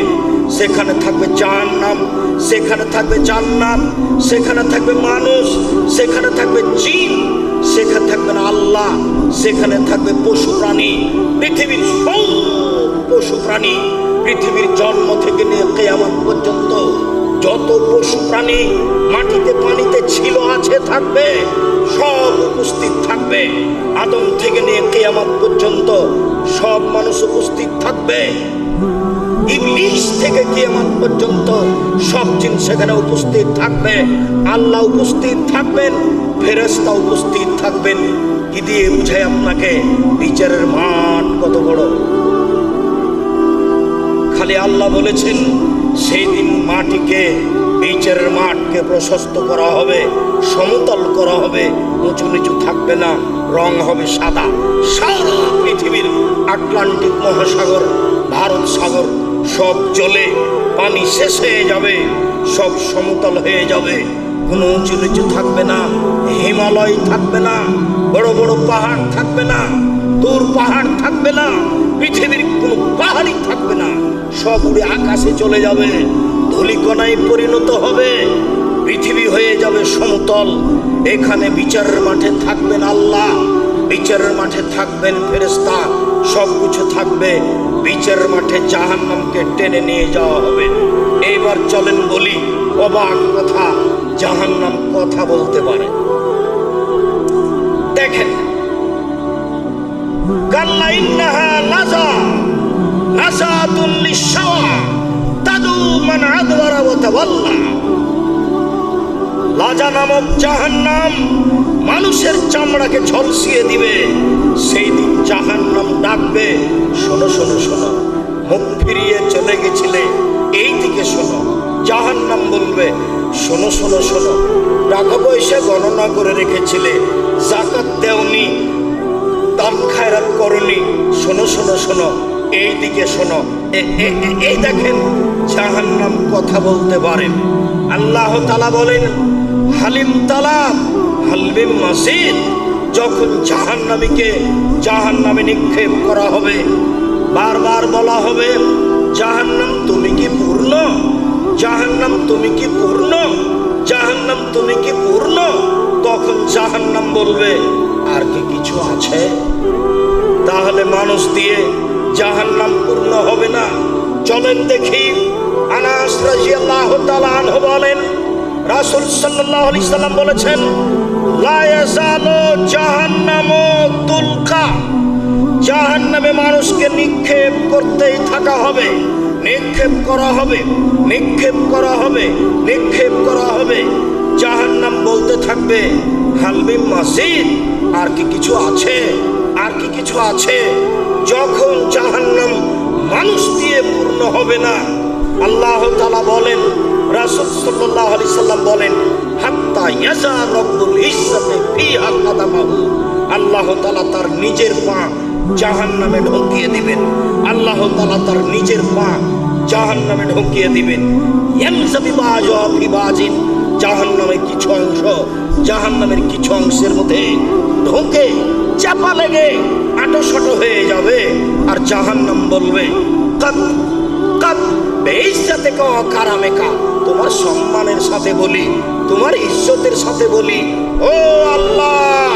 সেখানে থাকবে জাহান্নাম, সেখানে থাকবে জান্নাত, সেখানে থাকবে মানুষ, সেখানে থাকবে জিন, সেখানে থাকবেন আল্লাহ, সেখানে থাকবে পশু প্রাণী। পৃথিবীর সব পশু প্রাণী, পৃথিবীর জন্ম থেকে নিয়ে কিয়ামত পর্যন্ত যত পশু প্রাণী মাটিতে পানিতে ছিল, আছে, থাকবে, সব উপস্থিত থাকবে। আদম থেকে নিয়ে কিয়ামত পর্যন্ত সব মানুষ উপস্থিত থাকবে। ইবলিস থেকে কিয়ামত পর্যন্ত সব জিন সেখানে উপস্থিত থাকবে। আল্লাহ উপস্থিত থাকবেন, ফেরেশতা উপস্থিত থাকবেন। কি দিয়ে বুঝায় আপনাকে বিচারের মাঠ কত বড়। খালি আল্লাহ বলেছেন সেই দিন মাটিকে, বিচারের মাঠকে প্রশস্ত করা হবে, সমতল করা হবে, উঁচু নিচু থাকবে না, রং হবে সাদা। সারা পৃথিবীর আটলান্টিক মহাসাগর, ভারত সাগর সব জলে পানি শেষ হয়ে যাবে, সব সমতল হয়ে যাবে, কোনো উঁচু নিচু থাকবে না, হিমালয় থাকবে না, বড় বড় পাহাড় থাকবে না, দূর পাহাড় থাকবে না, পৃথিবীর কোনো পাহাড়ই থাকবে না, সব উড়ে আকাশে চলে যাবে, ধূলিকণায় পরিণত হবে, পৃথিবী হয়ে যাবে সমতল। এখানে বিচারের মাঠে থাকবেন আল্লাহ, বিচারের মাঠে থাকবেন ফেরেশতা, সব কিছু থাকবে। বিচারের মাঠে জাহান্নামকে টেনে নিয়ে যাওয়া হবে। এইবার চলেন বলি অবাক কথা, জাহান্নাম কথা বলতে পারে। দেখেন, কাল্লা ইন্নাহা লাযা নাযাতুন লিশ-শাওয়া তাদু মান আদবারা ওয়া তাওয়াল্লা। লাজা নামক জাহান্নাম মানুষের চামড়াকে ঝলসিয়ে দিবে। সেই দিন জাহান্নাম ডাকবে, শোনো শোনো শোনো, মুখ ফিরিয়ে চলে গেছিলে, এই দিকে শোনো। জাহান্নাম বলবে, শোনো শোনো শোনো, টাকা পয়সা গণনা করে রেখেছিলে, যাকাত দেওনি, দান খায়রাত করনি, শোনো শোনো শোনো, এই দিকে শোনো। এই দেখেন, জাহান্নাম কথা বলতে পারেন। আল্লাহ তাআলা বলেন, হালিম তালাম হালবিম মাসিদ। যখন জাহান্নামীকে জাহান্নামে নিক্ষেপ করা হবে, বারবার বলা হবে, জাহান্নাম তুমি কি পূর্ণ, জাহান্নাম তুমি কি পূর্ণ, জাহান্নাম তুমি কি পূর্ণ। তখন জাহান্নাম বলবে, আর কি কিছু আছে? তাহলে মানুষ দিয়ে জাহান্নাম পূর্ণ হবে না। চলেন দেখি, আনাস রাদিয়াল্লাহু তাআলা আনহু বলেন, রাসূল সাল্লাল্লাহু আলাইহি সাল্লাম বলেছেন, লা ইয়াজালু জাহান্নামু তুলকা। জাহান্নামে মানুষকে নিক্ষেপ করতেই থাকা হবে, নিক্ষেপ করা হবে, নিক্ষেপ করা হবে, নিক্ষেপ করা হবে। জাহান্নাম বলতে থাকবে, হালবিম মাসিদ, আর কি কিছু আছে, আর কি কিছু আছে। যখন জাহান্নাম মানুষ দিয়ে পূর্ণ হবে না, আল্লাহ তাআলা বলেন, রাসূল সাল্লাল্লাহু আলাইহি সাল্লাম বলেন, হাত্তা ইয়াজা রব্বুল ইজ্জাতি ফিহা কাদামাহু। আল্লাহ তাআলা তার নিজের পা জাহান্নামে ঢুকিয়ে দিবেন, আল্লাহ তাআলা তার নিজের পা জাহান্নামে ঢুকিয়ে দিবেন। ইয়ানজাবি বাজা ফি বাজিন, জাহান্নামের কিছু অংশ জাহান্নামের কিছু অংশের মধ্যে ঢোকে, চাপা লেগে আটোশটো হয়ে যাবে। আর জাহান্নাম বলবে, কাদ কাদ বেইজ্জতে কা কারামেকা, তোমার সম্মানের সাথে বলি, তোমার ইজ্জতের সাথে বলি, ও আল্লাহ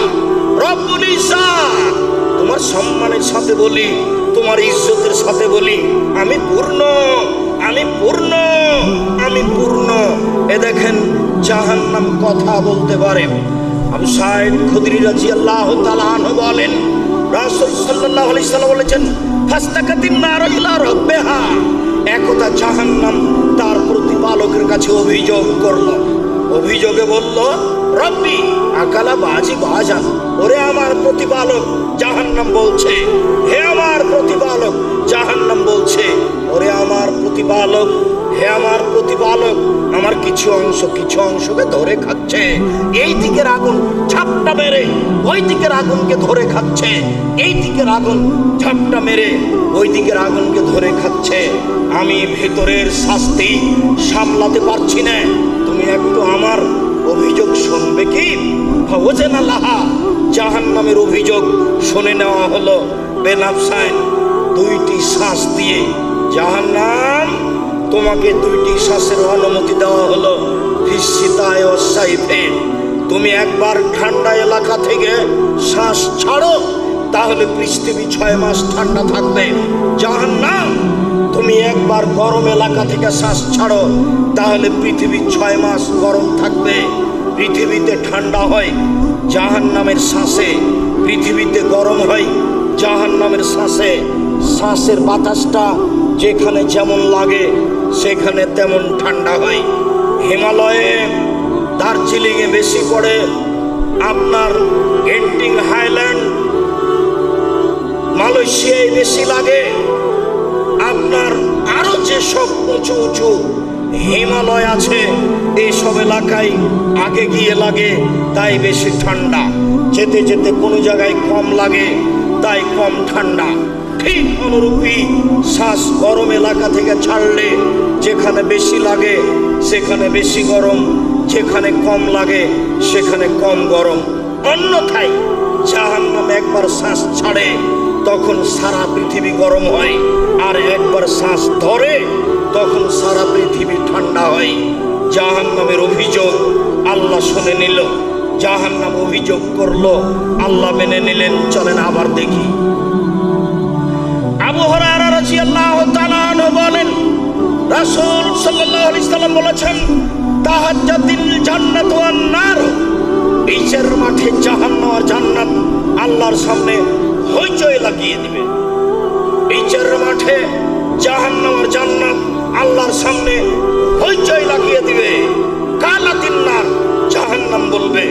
রব্বুল ইজ্জাত, তোমার সম্মানের সাথে বলি, তোমার ইজ্জতের সাথে বলি, আমি পূর্ণ, আমি পূর্ণ, আমি পূর্ণ। এ দেখেন, জাহান্নাম কথা বলতে পারে। আবু সাঈদ খুদরি রাদিয়াল্লাহু তাআলা আনহু বলেন, রাসূল সাল্লাল্লাহু আলাইহি সাল্লাম বলেছেন, ফাস্তাকাতিন নার ইলা রাব্বিহা। একদা জাহান্নাম তার প্রতিপালকের কাছে অভিযোগ করল, অভিযোগে বলল, রব্বি আকালা বাজি বাজান। ওরে আমার প্রতিপালক, জাহান্নাম বলছে, হে আমার প্রতিপালক, জাহান্নাম বলছে, ওরে আমার প্রতিপালক, হে আমার প্রতিপালক, আমার কিছু অংশকে ধরে খাচ্ছে। এই দিকের আগুন ঝাপটা মেরে ওই দিকের আগুনকে ধরে খাচ্ছে, এই দিকের আগুন ঝাপটা মেরে ওই দিকের আগুনকে ধরে খাচ্ছে। আমি ভেতরের শাস্তি সামলাতে পারছি না, তুমি একটু আমার অভিযোগ শুনবে কি? ফাওয়াজানা লাহা, জাহান্নামের অভিযোগ শুনে নেওয়া হলো। বেনাফসাইন, দুইটি শ্বাস দিয়ে, জাহান্নাম তোমাকে দুইটি শ্বাসের অনুমতি দেওয়া হলো। ফিসশিতায় ও সাইফে, তুমি একবার ঠান্ডা এলাকা থেকে শ্বাস ছাড়ো, তাহলে পৃথিবী 6 মাস ঠান্ডা থাকবে। জাহান্নাম, তুমি একবার গরম এলাকা থেকে শ্বাস ছাড়ো, তাহলে পৃথিবী 6 মাস গরম থাকবে। পৃথিবীতে ঠান্ডা হয় জাহান্নামের শ্বাসে, পৃথিবীতে গরম হয় জাহান্নামের শ্বাসে। শ্বাসের বাতাসটা যেখানে যেমন লাগে সেখানে তেমন ঠান্ডা হয়। হিমালয়ে, দার্জিলিংয়ে বেশি পড়ে, আপনার গেন্টিং হাইল্যান্ড, মালয়েশিয়ায় বেশি লাগে, আপনার আরো যেসব উঁচু উঁচু হিমালয় আছে এইসব এলাকায় আগে গিয়ে লাগে তাই বেশি ঠান্ডা, যেতে যেতে কোনো জায়গায় কম লাগে তাই কম ঠান্ডা। ঠিক অনুরূপই শ্বাস গরম এলাকা থেকে ছাড়লে যেখানে বেশি লাগে সেখানে বেশি গরম, যেখানে কম লাগে সেখানে কম গরম। অন্যথায় জাহান্নাম একবার শ্বাস ছাড়ে তখন সারা পৃথিবী গরম হয়, আর একবার শ্বাস ধরে তখন সারা পৃথিবী ঠান্ডা হয়। জাহান্নামের অভিযোগ আল্লাহ শুনে নিল, জাহান্নাম অভিযোগ করলো, আল্লাহ মেনে নিলেন। চলেন আবার দেখি। আবু হুরায়রা রাদিয়াল্লাহু তাআলা আনহু বলেন, রাসূল সাল্লাল্লাহু আলাইহি সাল্লাম বলেছেন, তাহাজ্জাতিল জান্নাতু ওয়ান নার, বিচার মাঠে জাহান্নাম আর জান্নাত আল্লাহর সামনে হইচই লাগিয়ে দিবে। বিচার মাঠে জাহান্নাম আর জান্নাত আল্লাহর সামনে হইচই লাগিয়ে দিবে। কালাতিন নার, জাহান্নাম বলবে,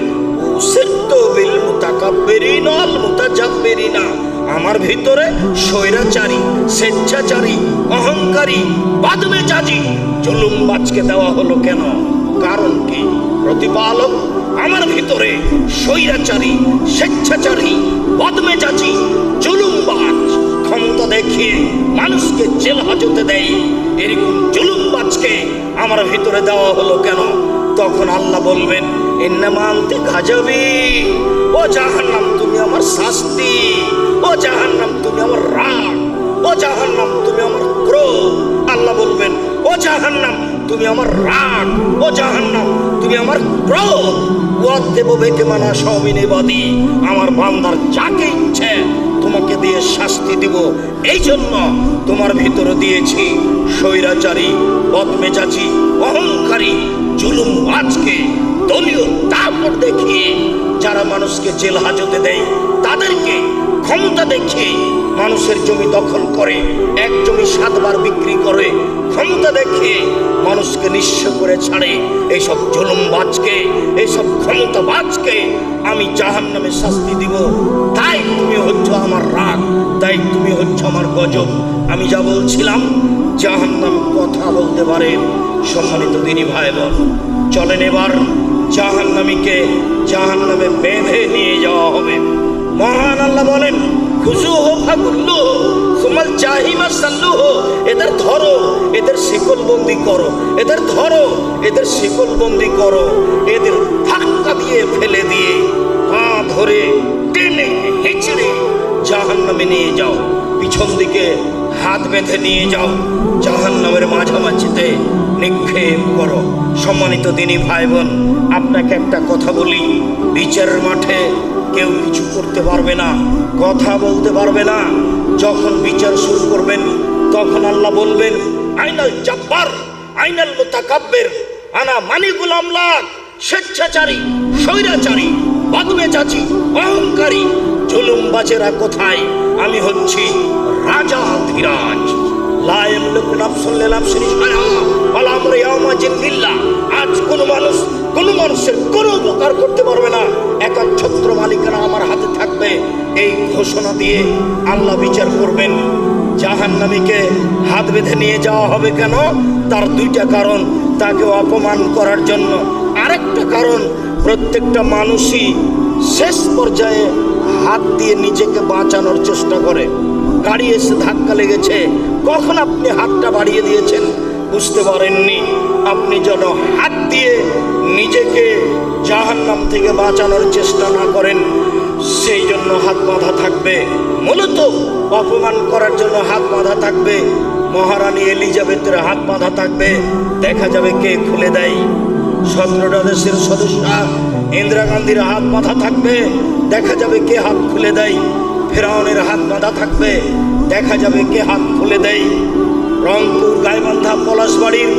উসিরতু বিল মুতাকাব্বিরিনা ওয়াল মুতাজাব্বিরিনা, আমার ভিতরে স্বৈরাচারী, স্বেচ্ছাচারী, অহংকারী, বাদমেজাজি, জুলুমবাজকে দেওয়া হলো কেন? কারণ কি? প্রতিপালক আমার ভিতরে স্বৈরাচারী, স্বেচ্ছাচারী, বদমেজাজি, জুলুমবাজ, ক্ষমতা দেখিয়ে মানুষকে জেল হাজতে দেয়, এরকম জুলুমবাজকে আমার ভিতরে দেওয়া হলো কেন? তখন আল্লাহ বলবেন, ইন্নামা আনতি গাজাবি, ও জাহান্নাম তুমি আমার শাস্তি, ও জাহান্নাম তুমি আমার রাগ, ও জাহান্নাম তুমি আমার ক্রোধ। আল্লাহ বলবেন, ও জাহান্নাম তুমি আমার রাগ, ও জাহান্নাম তুমি আমার ক্রোধ। ওয়াদেব বেকে মানা সবিনেবাদী, আমার বান্দার যাকে ইচ্ছে তোমাকে দিয়ে শাস্তি দিব। এই জন্য তোমার ভিতরে দিয়েছি স্বৈরাচারী, বদমেজাজি, অহংকারী, জুলুমবাজকে, দলীয় দাপট দেখিয়ে যারা মানুষকে জেল হাজতে দেয়, তাদেরকে ক্ষমতা দেখিয়ে মানুষের জমি দখল করে, এক জমি 7 বার বিক্রি করে, ক্ষমতা দেখিয়ে মানুষকে নিঃস্ব করে ছাড়ে, এইসব জুলুমবাজকে, এইসব ক্ষমতাবাজকে আমি জাহান্নামে শাস্তি দিব। তাই তুমি হচ্ছ আমার রাগ, তাই তুমি হচ্ছ আমার গজব। আমি যা বলছিলাম, জাহান্নাম কথা বলতে পারে। সম্মানিত দিনী ভাই বোন, চলেন এবার জাহান্নামীকে জাহান্নামে বেঁধে নিয়ে যাওয়া হবে। মহান আল্লাহ বলেন, খুজুহু ফাগুল্লুহু সুমাল জাহিমা সাল্লুহু, এদের ধরো, এদের শিকলবন্দি করো, এদের ধরো, এদের শিকলবন্দি করো, এদের ধাক্কা দিয়ে ফেলে দিয়ে পা ধরে টেনে হেঁচড়ে জাহান্নামে নিয়ে যাও, পিছন দিকে হাত বেঁধে নিয়ে যাও, জাহান্নামের মাঝামাঝিতে নিক্ষেপ করো। সম্মানিত দিনী ভাই বোন, আপনাকে একটা কথা বলি, বিচারের মাঠে কেউ কিছু করতে পারবে না, কথা বলতে পারবে না। যখন বিচার শুরু করবেন তখন আল্লাহ বলবেন, আইনাল জাব্বার, আইনাল মুতাকাব্বির, আনা মালিকুল আমলাক, স্বেচ্ছাচারী, স্বৈরাচারী, বদমেজাজি, অহংকারী, জুলুমবাজেরা কোথায়? আমি হচ্ছি রাজা ধীরাজ। লা ইয়ামলিকু নাফসুন লিনাফসিন শাইআ ওয়ালা আমরু ইয়াওমাইযিন লিল্লাহ। আজ কোনো মানুষের কোনো উপকার করতে পারবে না, একচ্ছত্র মালিকানা আমার হাতে থাকবে। এই ঘোষণা দিয়ে আল্লাহ বিচার করবেন। জাহান্নামীকে হাত বেঁধে নিয়ে যাওয়া হবে কেন? তার 2টা কারণ, তাকে অপমান করার জন্য, আরেকটা কারণ, প্রত্যেকটা মানুষই শেষ পর্যায়ে হাত দিয়ে নিজেকে বাঁচানোর চেষ্টা করে। গাড়ি এসে ধাক্কা লেগেছে, কখন আপনি হাতটা বাড়িয়ে দিয়েছেন বুঝতে পারেননি। আপনি যেন হাত দিয়ে নিজেকে জাহান্নাম থেকে বাঁচানোর চেষ্টা না করেন, সেই জন্য হাত বাঁধা থাকবে। মূলত অপমান করার জন্য হাত বাঁধা থাকবে। মহারানী এলিজাবেথের হাত বাঁধা থাকবে, দেখা যাবে কে খুলে দেয়। 17টা দেশের সদস্য ইন্দিরা গান্ধীর হাত বাঁধা থাকবে, দেখা যাবে কে হাত খুলে দেয়। ফেরাউনের হাত বাঁধা থাকবে, দেখা যাবে কে হাত খুলে দেয়। রংপুর গাইবান্ধা পলাশবাড়ির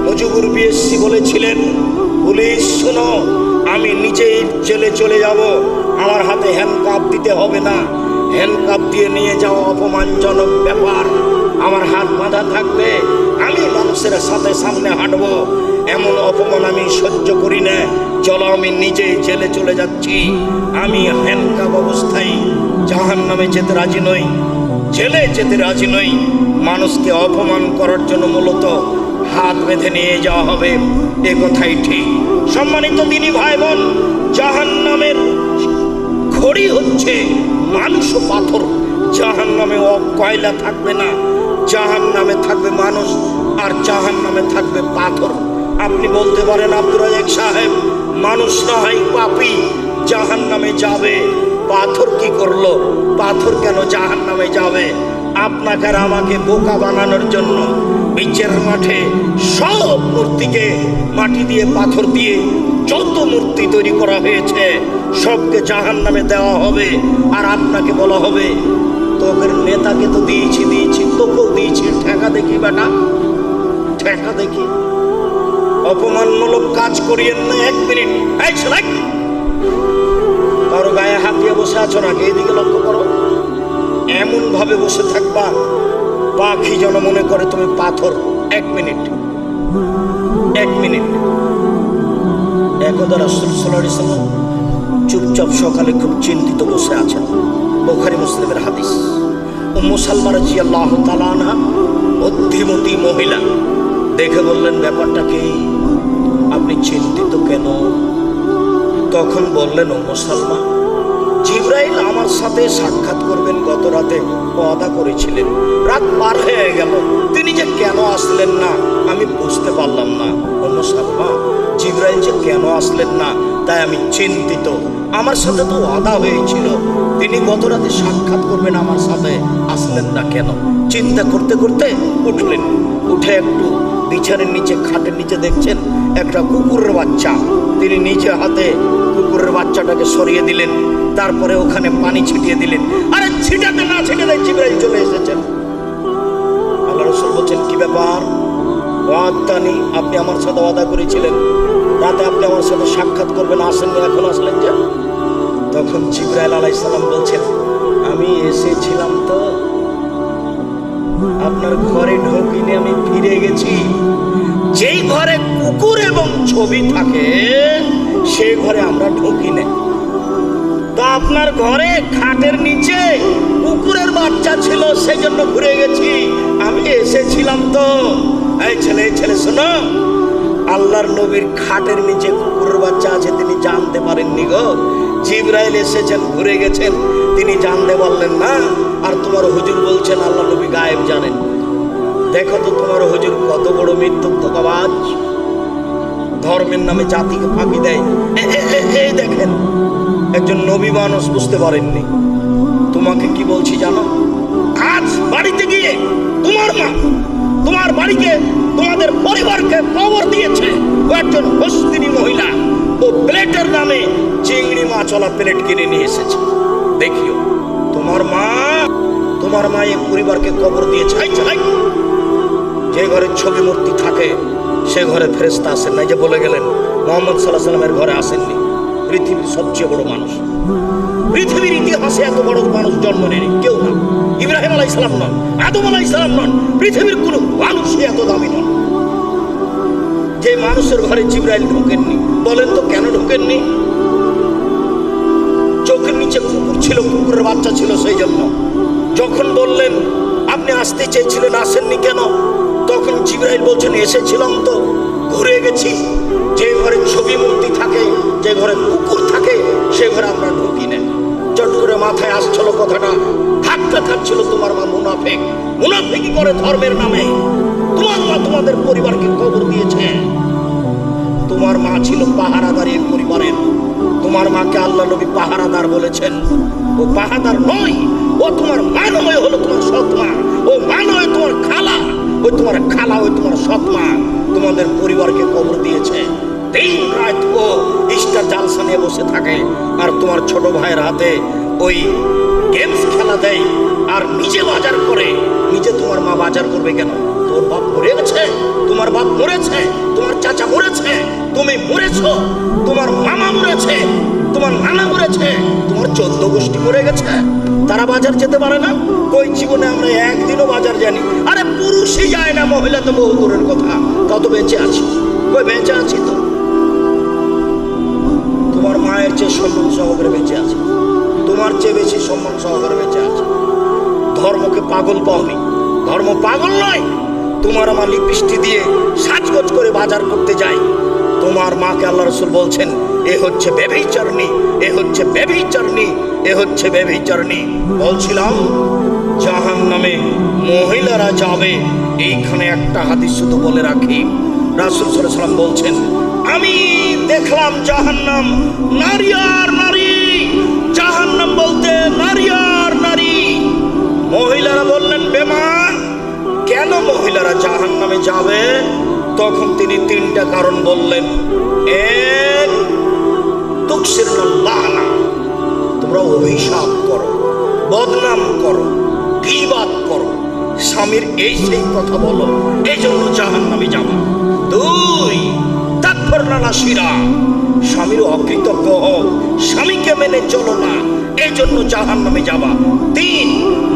মুজিবুর বিএসসি বলেছিলেন, পুলিশ শোনো, আমি নিজেই জেলে চলে যাব, আমার হাতে হ্যান্ডকাপ দিতে হবে না, হ্যান্ডকাপ দিয়ে নিয়ে যাওয়া অপমানজনক ব্যাপার, আমার হাত বাঁধা থাকবে, আমি মানুষের সাথে সামনে হাঁটবো, এমন অপমান আমি সহ্য করি না, চলো আমি নিজেই জেলে চলে যাচ্ছি। আমি হ্যান্ডকাপ অবস্থায় জাহান্নামে যেতে রাজি নই। জেলে যেতে রাজি নই। মানুষকে অপমান করার জন্য মূলত হাত বেঁধে নিয়ে যাওয়া হবে, এ কথাই ঠিক। সম্মানিত দিনী ভাই বোন, জাহান্নামের খড়ি হচ্ছে মানুষ ও পাথর। জাহান্নামে কয়লা থাকবে না, জাহান্নামে থাকবে মানুষ, আর জাহান্নামে থাকবে পাথর। আপনি বলতে পারেন আব্দুর রাজ্জাক সাহেব, মানুষ না হয় পাপী, জাহান্নামে যাবে, পাথর কি করলো? পাথর কেন জাহান্নামে যাবে? আপনাকে আর আমাকে বোকা বানানোর জন্য বিচার মাঠে সব মূর্তিকে মাটি দিয়ে পাথর দিয়ে যত মূর্তি তৈরি করা হয়েছে সবকে জাহান্নামে দেওয়া হবে। আর আপনাকে বলা হবে তোদের নেতাকে তো দিয়েছি, তোকেও দিয়েছি, ঠেকা দেখি বেটা, ঠেকা দেখি। অপমানমূলক কাজ করিয়েন না। 1 মিনিট, এই ছেলে, কারো গায়ে হাত দিয়ে বসে আছো নাকি? এদিকে লক্ষ্য করো। এমন ভাবে বসে থাকবা পাখি যেন মনে করে তুমি পাথর। 1 মিনিট, 1 মিনিট। একদা রাসূল সাল্লাল্লাহু আলাইহি ওয়াসাল্লাম চুপচাপ সকালে খুব চিন্তিত বসে আছেন। বুখারী মুসলিমের হাদিস। উম্মু সালমা রাদিয়াল্লাহু তাআলা আনহা বুদ্ধিমতী মহিলা দেখে বললেন, ব্যাপারটা কি, আপনি চিন্তিত কেন? তখন বললেন, উম্মু সালমা, জিবরাইল আমার সাথে সাক্ষাৎ করবেন গত রাতে ওয়াদা করেছিলেন, রাত পার হয়ে গেল, তিনি যে কেন আসলেন না আমি বুঝতে পারলাম না। উম্মু সালমা, জিবরাইল যে কেন আসলেন না তাই আমি চিন্তিত। আমার সাথে তো ওয়াদা হয়েছিল, তিনি গত রাতে সাক্ষাৎ করবেন, আমার সাথে আসলেন না কেন? চিন্তা করতে করতে উঠলেন। উঠে একটু বিছানের নিচে, খাটের নিচে দেখছেন একটা কুকুরের বাচ্চা। তিনি নিজে হাতে কুকুরের বাচ্চাটাকে সরিয়ে দিলেন, তারপরে ওখানে পানি ছিটিয়ে দিলেন। আরে ছিটাতে না ছিটাতে জিবরাইল চলে এসেছেন। আল্লাহ রাসূল বলছেন, কি ব্যাপার? ওয়াদানি, আপনি আমার সাথে ওয়াদা করেছিলেন রাতে আপনি আমার সাথে সাক্ষাৎ করবেন, আসেননি, এখন আসলেন যে? তখন জিবরাইল আলাইহিস সালাম বলছেন, আমি এসেছিলাম তো আপনার ঘরে ঢুকিনি, আমি ফিরে গেছি। যেই ঘরে কুকুর এবং ছবি থাকে সে ঘরে আমরা ঢুকি না। তো আপনার ঘরে খাটের নিচে কুকুরের বাচ্চা ছিল, সেই জন্য ঘুরে গেছি। আমি এসেছিলাম তো। এই ছেলে শোনো, আল্লাহর নবীর খাটের নিচে কুকুরের বাচ্চা আছে তিনি জানতে পারেননি গো। জিবরাইল এসেছেন, ঘুরে গেছেন, তিনি জানতে পারলেন না। আর তোমার হুজুর বলছেন আল্লাহ নবী গায়েব জানেন। দেখো তো তোমার হুজুর কত বড় মিথ্যুক ধোঁকাবাজ, ধর্মের নামে জাতিকে ফাঁকি দেয়। এই দেখেন, একজন নবী মানুষ বুঝতে পারেননি। তোমাকে কি বলছি জানো? আজ বাড়িতে গিয়ে তোমার মা তোমার বাড়িকে, তোমাদের পরিবারকে খবর দিয়েছে ও একজন হস্তিনী মহিলা, ও প্লেটের নামে চিংড়ি মাছওয়ালা প্লেট কিনে নিয়ে এসেছে। দেখিও, তোমার মা এই পরিবারকে খবর দিয়েছে। যে ঘরে ছবি মূর্তি থাকে সে ঘরে ফেরেশতা আসেন না। যে বলে গেলেন মুহাম্মদ সাল্লাল্লাহু আলাইহি ওয়াসাল্লামের ঘরে আসেননি। পৃথিবীর সবচেয়ে বড় মানুষ, পৃথিবীর ইতিহাসে এত বড় মানুষ জন্ম নেয়নি কেউ না। ইব্রাহিম আলাইহিস সালাম নন, আদম আলাইহিস সালাম নন, পৃথিবীর কোনো মানুষই এত দামি নন। যে মানুষের ঘরে জিবরাইল ঢোকেননি, বলেন তো কেন ঢোকেননি? চোখের নিচে কুকুর ছিল, কুকুরের বাচ্চা ছিল, সেই জন্য। যখন বললেন আপনি আসতে চেয়েছিলেন, আসেননি কেন? তখন জিবরাইল বলছেন, এসেছিলাম তো, ঘুরে গেছি। যে ঘরে ছবি মূর্তি থাকে, যে ঘরে কুকুর থাকে, সে ঘরে আমরা ঢুকি না। চট করে মাথায় আসছিল কথাটা, ধাক্কা খাচ্ছিল। তোমার মা মুনাফিকি করে ধর্মের নামে। তোমার মা তোমাদের পরিবারকে খবর দিয়েছে। তোমার মা ছিল পাহারাদার এই পরিবারের। তোমার মাকে আল্লাহ নবী পাহারাদার বলেছেন। ও পাহারাদার নয়, ও তোমার মা নয়, হলো তোমার সৎ মা। ও মা নয়, তোমার খালা। ওই তোমার খালা, ওই তোমার সৎ মা তোমাদের পরিবারকে খবর দিয়েছে। দিন রাত ও ইস্টার জালসা নিয়ে বসে থাকে, আর তোমার ছোট ভাইয়ের হাতে ওই গেমস খেলা দেয়, আর নিজে বাজার করে। নিজে তোমার মা বাজার করবে কেন? তোর বাপ মরে গেছে, তোমার বাপ মরেছে, তোমার চাচা মরেছে, তুমি মরেছ, তোমার মামা মরেছে, তোমার নানা মরেছে, তোমার 14 গোষ্ঠী মরে গেছে। তারা বাজার যেতে পারে না? কই জীবনে আমরা একদিনও বাজার জানি? আরে পুরুষই যায় না, মহিলা তো বহু দূরের কথা। তত বেঁচে আছি, কই বেঁচে আছি তো। তোমার মায়ের চেয়ে সম্মান সহকারে বেঁচে আছে, তোমার চেয়ে বেশি সম্মান সহকারে বেঁচে আছে। ধর্মকে পাগল পাওনি। ধর্ম পাগল নয়। তোমার আমার লিপস্টিক দিয়ে সাজগোজ করে বাজার করতে যাই। তোমার মাকে আল্লাহ রাসূল বলছেন এ হচ্ছে ব্যভিচারিণী, এ হচ্ছে ব্যভিচারিণী, এ হচ্ছে ব্যভিচারিণী। বলছিলাম জাহান্নামে মহিলারা যাবে। এইখানে একটা হাদিস শুধু বলে রাখি, রাসূল সাল্লাল্লাহু আলাইহি ওয়াসাল্লাম বলছেন আমি দেখলাম জাহান্নাম নারী আর নারী। জাহান্নাম বলতে নারী আর নারী। মহিলারা বললেন বেমান, কেন মহিলারা জাহান্নামে যাবে? তখন তিনি তিনটা কারণ বললেন। এক, তুকসিরুল্লাহ, তোমরা অভিশাপ করো, বদনাম করো, গীবাত করো, স্বামীর এই সেই কথা বলো, এই জন্য জাহান্নামে যাবা। দুই, তাকফুরনা নাসিরা, স্বামীর অকৃতজ্ঞ হও, স্বামীকে মেনে চলো না, এই জন্য জাহান্নামে যাবা। তিন,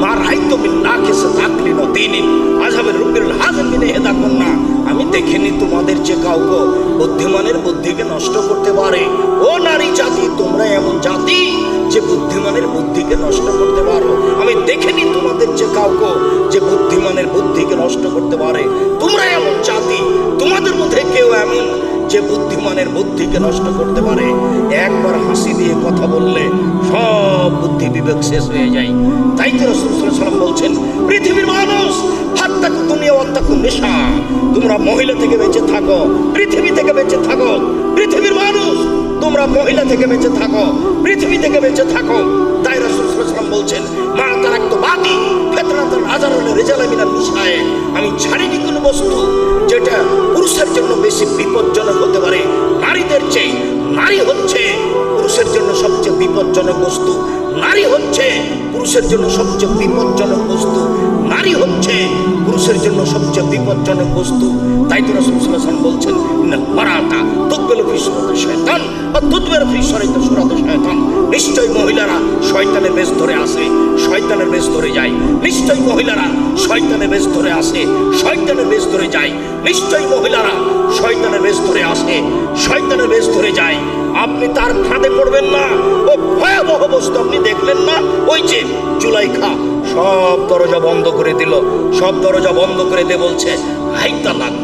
মা রাইতু মিন নাকিসা তাকলিন ওয়া দীনিন আযহাবের রুবিল হাযমিনে হেদা কন্যা, আমি দেখিনি তোমাদের যে কাউকে বুদ্ধিমানের বুদ্ধিকে নষ্ট করতে পারে। ও নারী জাতি, তোমরা এমন জাতি যে বুদ্ধিমানের বুদ্ধিকে নষ্ট করতে পারো। আমি দেখিনি তোমাদের যে কাউকে যে বুদ্ধিমানের বুদ্ধিকে নষ্ট করতে পারে। তোমরা এমন জাতি, তোমাদের মধ্যে কেউ এমন যে বুদ্ধিমানের বুদ্ধিকে নষ্ট করতে পারে। একবার হাসি দিয়ে কথা বললে সব বুদ্ধি বিবেক শেষ হয়ে যায়। তাই তো রাসূল সাল্লাল্লাহু আলাইহি ওয়াসাল্লাম বলছেন পৃথিবীর মানুষ ফাত্তাকু দুনিয়া ওয়াত্তাকু নিসা, তোমরা মহিলা থেকে বেঁচে থাকো, পৃথিবী থেকে বেঁচে থাকো। পৃথিবীর মানুষ তোমরা মহিলা থেকে বেঁচে থাকো, পৃথিবী থেকে বেঁচে থাকো। তাই রাসূল সাল্লাল্লাহু আলাইহি ওয়াসাল্লাম বলছেন মা তারাকতু বাদি ফিতনাতুন আযারুল রিজালা মিনান নিসায়ে, আমি ছাড়িনি কোনো বস্তু যেটা পুরুষের জন্য বেশি বিপজ্জনক হতে পারে নারীদের চেয়ে। নারী হচ্ছে পুরুষের জন্য সবচেয়ে বিপজ্জনক বস্তু। নারী হচ্ছে পুরুষের জন্য সবচেয়ে বিপজ্জনক বস্তু। নারী হচ্ছে পুরুষের জন্য সবচেয়ে বিপজ্জনক বস্তু। তাই তো রাসূল সাল্লাল্লাহু আলাইহি ওয়াসাল্লাম বলছেন ইন্নাল মারাতা তুকবিলু ফি সুরাতি শায়তান ওয়া তুদবিরু ফি সুরাতি শায়তান, নিশ্চয়ই মহিলারা শয়তানের বেশ ধরে আসে, শয়তানের বেশ ধরে যায়। নিশ্চয়ই মহিলারা শয়তানের বেশ ধরে আসে, শয়তানের বেশ ধরে যায়। নিশ্চয়ই মহিলারা শয়তানের বেশ ধরে আসে, শয়তানের বেশ ধরে যায়। আপনি তার ফাঁদে পড়বেন না। ও ভয়াবহ বস্তু আপনি দেখলেন না? ওই যে জুলাইখা সব দরজা বন্ধ করে দিল, সব দরজা বন্ধ করে দিয়ে বলছে হাই তালাক,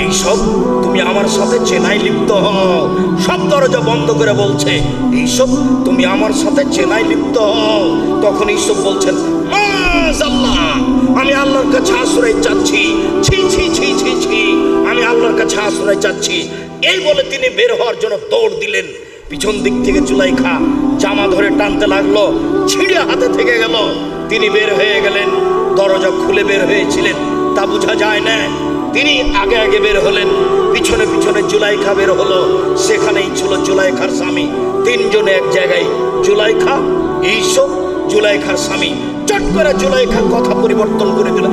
এইসব তুমি আমার সাথে চেনাই লিপ্ত হও। সব দরজা বন্ধ করে বলছে এইসব তুমি আমার সাথে চেনাই লিপ্ত হও। তখন এইসব বলছেন মাযাল্লাহ, আমি আল্লাহর কাছে আশ্রয় চাচ্ছি, ছি ছি ছি ছি ছি, আমি আল্লাহর কাছে আশ্রয় চাচ্ছি। এই বলে তিনি বের হওয়ার জন্য দৌড় দিলেন। পিছন দিক থেকে জুলাইখা জামা ধরে টানতে লাগলো, ছিঁড়ে হাতে থেকে গেল। তিনি বের হয়ে গেলেন, দরজা খুলে বের হয়েছিলেন তা বোঝা যায় না। তিনি আগে আগে বের হলেন, পিছনে পিছনে জুলাইখা বের হলো। সেখানেই ছিল জুলাইখার স্বামী। তিনজনে এক জায়গায়, জুলাইখা, এইসব, জুলাইখার স্বামী। চট করে জুলাইখার কথা পরিবর্তন করে দিল।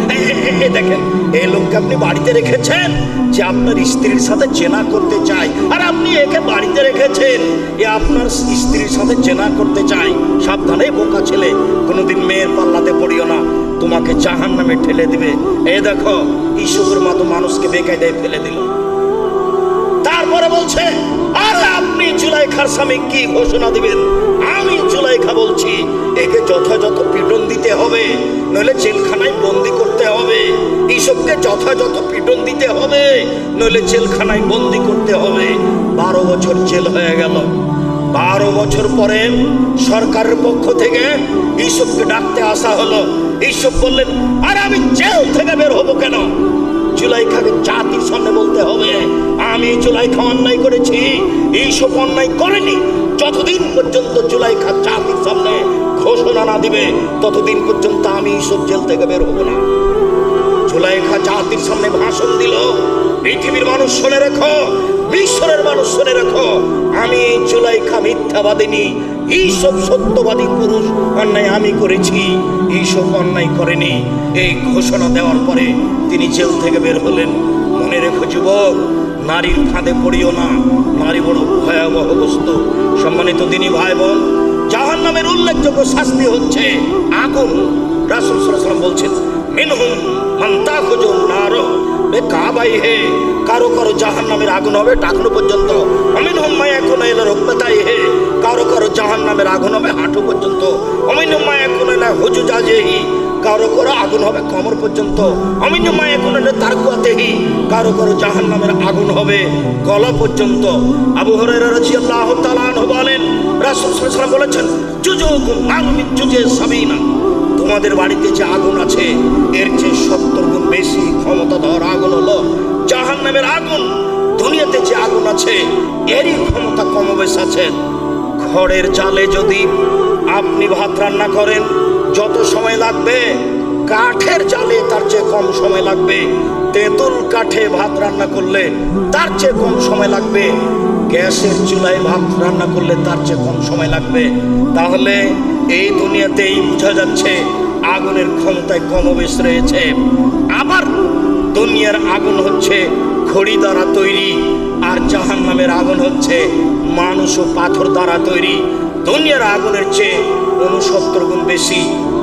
দেখেন, এই লোককে আপনি বাড়িতে রেখেছেন যে আপনার স্ত্রীর সাথে চেনা করতে চায়, আর আপনি একে বাড়িতে রেখেছেন এ আপনার স্ত্রীর সাথে চেনা করতে চায়। সাবধানে বোকা ছেলে, কোনোদিন মেয়ের পাল্লাতে পড়িও না, তোমাকে জাহান্নামে ঠেলে দিবে। এই দেখো, ইসুফের মতো মানুষকে বেকায়দায় ফেলে দিল। তারপরে বলছে আর আপনি জুলাইখার স্বামী কি ঘোষণা দিবেন? আমি জুলাইখা বলছি একে যথাযথ পিটন দিতে হবে, নইলে জেলখানায় বন্দি করতে হবে। এইসবকে যথাযথ পিটন দিতে হবে, নইলে জেলখানায় বন্দি করতে হবে। 12 বছর জেল হয়ে গেল। 12 বছর পরে সরকারের পক্ষ থেকে এইসবকে ডাকতে আসা হলো। এইসব বললেন আর আমি জেল থেকে বের হবো কেন? জুলাইখাকে জাতির সামনে বলতে হবে আমি জুলাইখা অন্যায় করেছি। এইসব অন্যায় করেনি। যতদিন পর্যন্ত জুলাইখা জাতির সামনে ঘোষণা না দিবে ততদিন পর্যন্ত আমি এইসব জেল থেকে বের হবো না। জুলাইখা জাতির সামনে ভাষণ দিল, পৃথিবীর মানুষ শুনে রেখো, মিশরের মানুষ শুনে রেখো, আমি জুলাইখা মিথ্যাবাদিনী, এইসব সত্যবাদী পুরুষ অন্যায় আমি করেছি, এইসব অন্যায় করেনি। এই ঘোষণা দেওয়ার পরে তিনি জেল থেকে বের হলেন। মনে রেখো যুবক, নারীর ফাঁদে পড়িও না, নারী বড় ভয়াবহ বস্তু। সম্মানিত দিনী ভাই বোন, জাহান্নামের উল্লেখযোগ্য শাস্তি হচ্ছে আগুন। রাসূল সাল্লাল্লাহু আলাইহি ওয়াসাল্লাম বলছেন মিনহুম মান তাখুজুন নার বিকাবাইহি, কারো কারো জাহান্নামের আগুন হবে টাকনো পর্যন্ত। মিনহুম মা ইয়াকুনু ইলা রুকবাতাইহি, কারো কারো জাহান্নামের আগুন হবে হাঁটু পর্যন্ত। মিনহুম মা ইয়াকুনু ইলা হুজুজাজিহি, কারো কারো আগুন হবে কোমর পর্যন্ত, অমিন্য মায়ে কোনো তার কুয়াতেহি, কারো কারো জাহান্নামের আগুন হবে গলা পর্যন্ত। আবু হুরায়রা রাদিয়াল্লাহু তাআলা আনহু বলেন, রাসূল সাল্লাল্লাহু আলাইহি ওয়াসাল্লাম বলেছেন, জুজুকুম নারু মিন জুজে সাবিনা, তোমাদের বাড়িতে যে আগুন আছে এর চেয়ে 70 গুণ বেশি ক্ষমতাধর আগুন হলো জাহান্নামের আগুন। দুনিয়াতে যে আগুন আছে এরই ক্ষমতা কমবেশ আছে। খড়ের জালে যদি আপনি ভাত রান্না করেন যত সময় লাগবে, কাঠের জালে তার চেয়ে কম সময় লাগবে। তেঁতুল কাঠে ভাত রান্না করলে তার চেয়ে কম সময় লাগবে, গ্যাসের চুলায় ভাত রান্না করলে তার চেয়ে কম সময় লাগবে। তাহলে এই দুনিয়াতেই বোঝা যাচ্ছে আগুনের ক্ষমতায় কমবেশ রয়েছে। আবার দুনিয়ার আগুন হচ্ছে খড়ি দ্বারা তৈরি, আর জাহান্নামের আগুন হচ্ছে মানুষ ও পাথর দ্বারা তৈরি। দুনিয়ার আগুনের চেয়ে 69 গুণ বেশি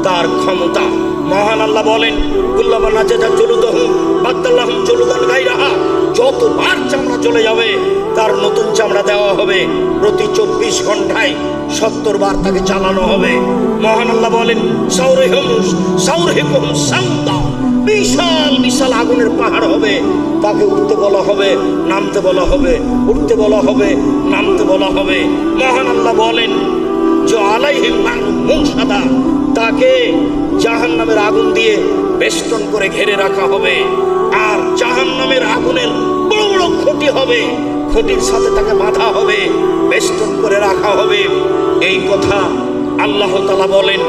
তার ক্ষমতা। মহান আল্লাহ বলেন, কুল্লামা নাজাজা জুলুদুহুম বাদদাল্লাহুম জুলুদান গায়রাহা, যতবার চামড়া চলে যাবে তার নতুন চামড়া দেওয়া হবে। প্রতি 24 ঘন্টায় 70 বার তাকে চালানো হবে। মহান আল্লাহ বলেন, সাউরহিকুম সাউদা, বিশাল বিশাল আগুনের পাহাড় হবে, তাকে উঠতে বলা হবে, নামতে বলা হবে, উঠতে বলা হবে, নামতে বলা হবে। মহান আল্লাহ বলেন, যে আলাইহিম নারুন মুসাদা, তাকে জাহান্নামের আগুন দিয়ে বেষ্টন করে ঘিরে রাখা হবে। আর জাহান্নামের আগুনের বড় বড় খুঁটি হবে, খুঁটির সাথে তাকে বাঁধা হবে, বেষ্টন করে রাখা হবে। এই কথা আল্লাহ তাআলা বলেন।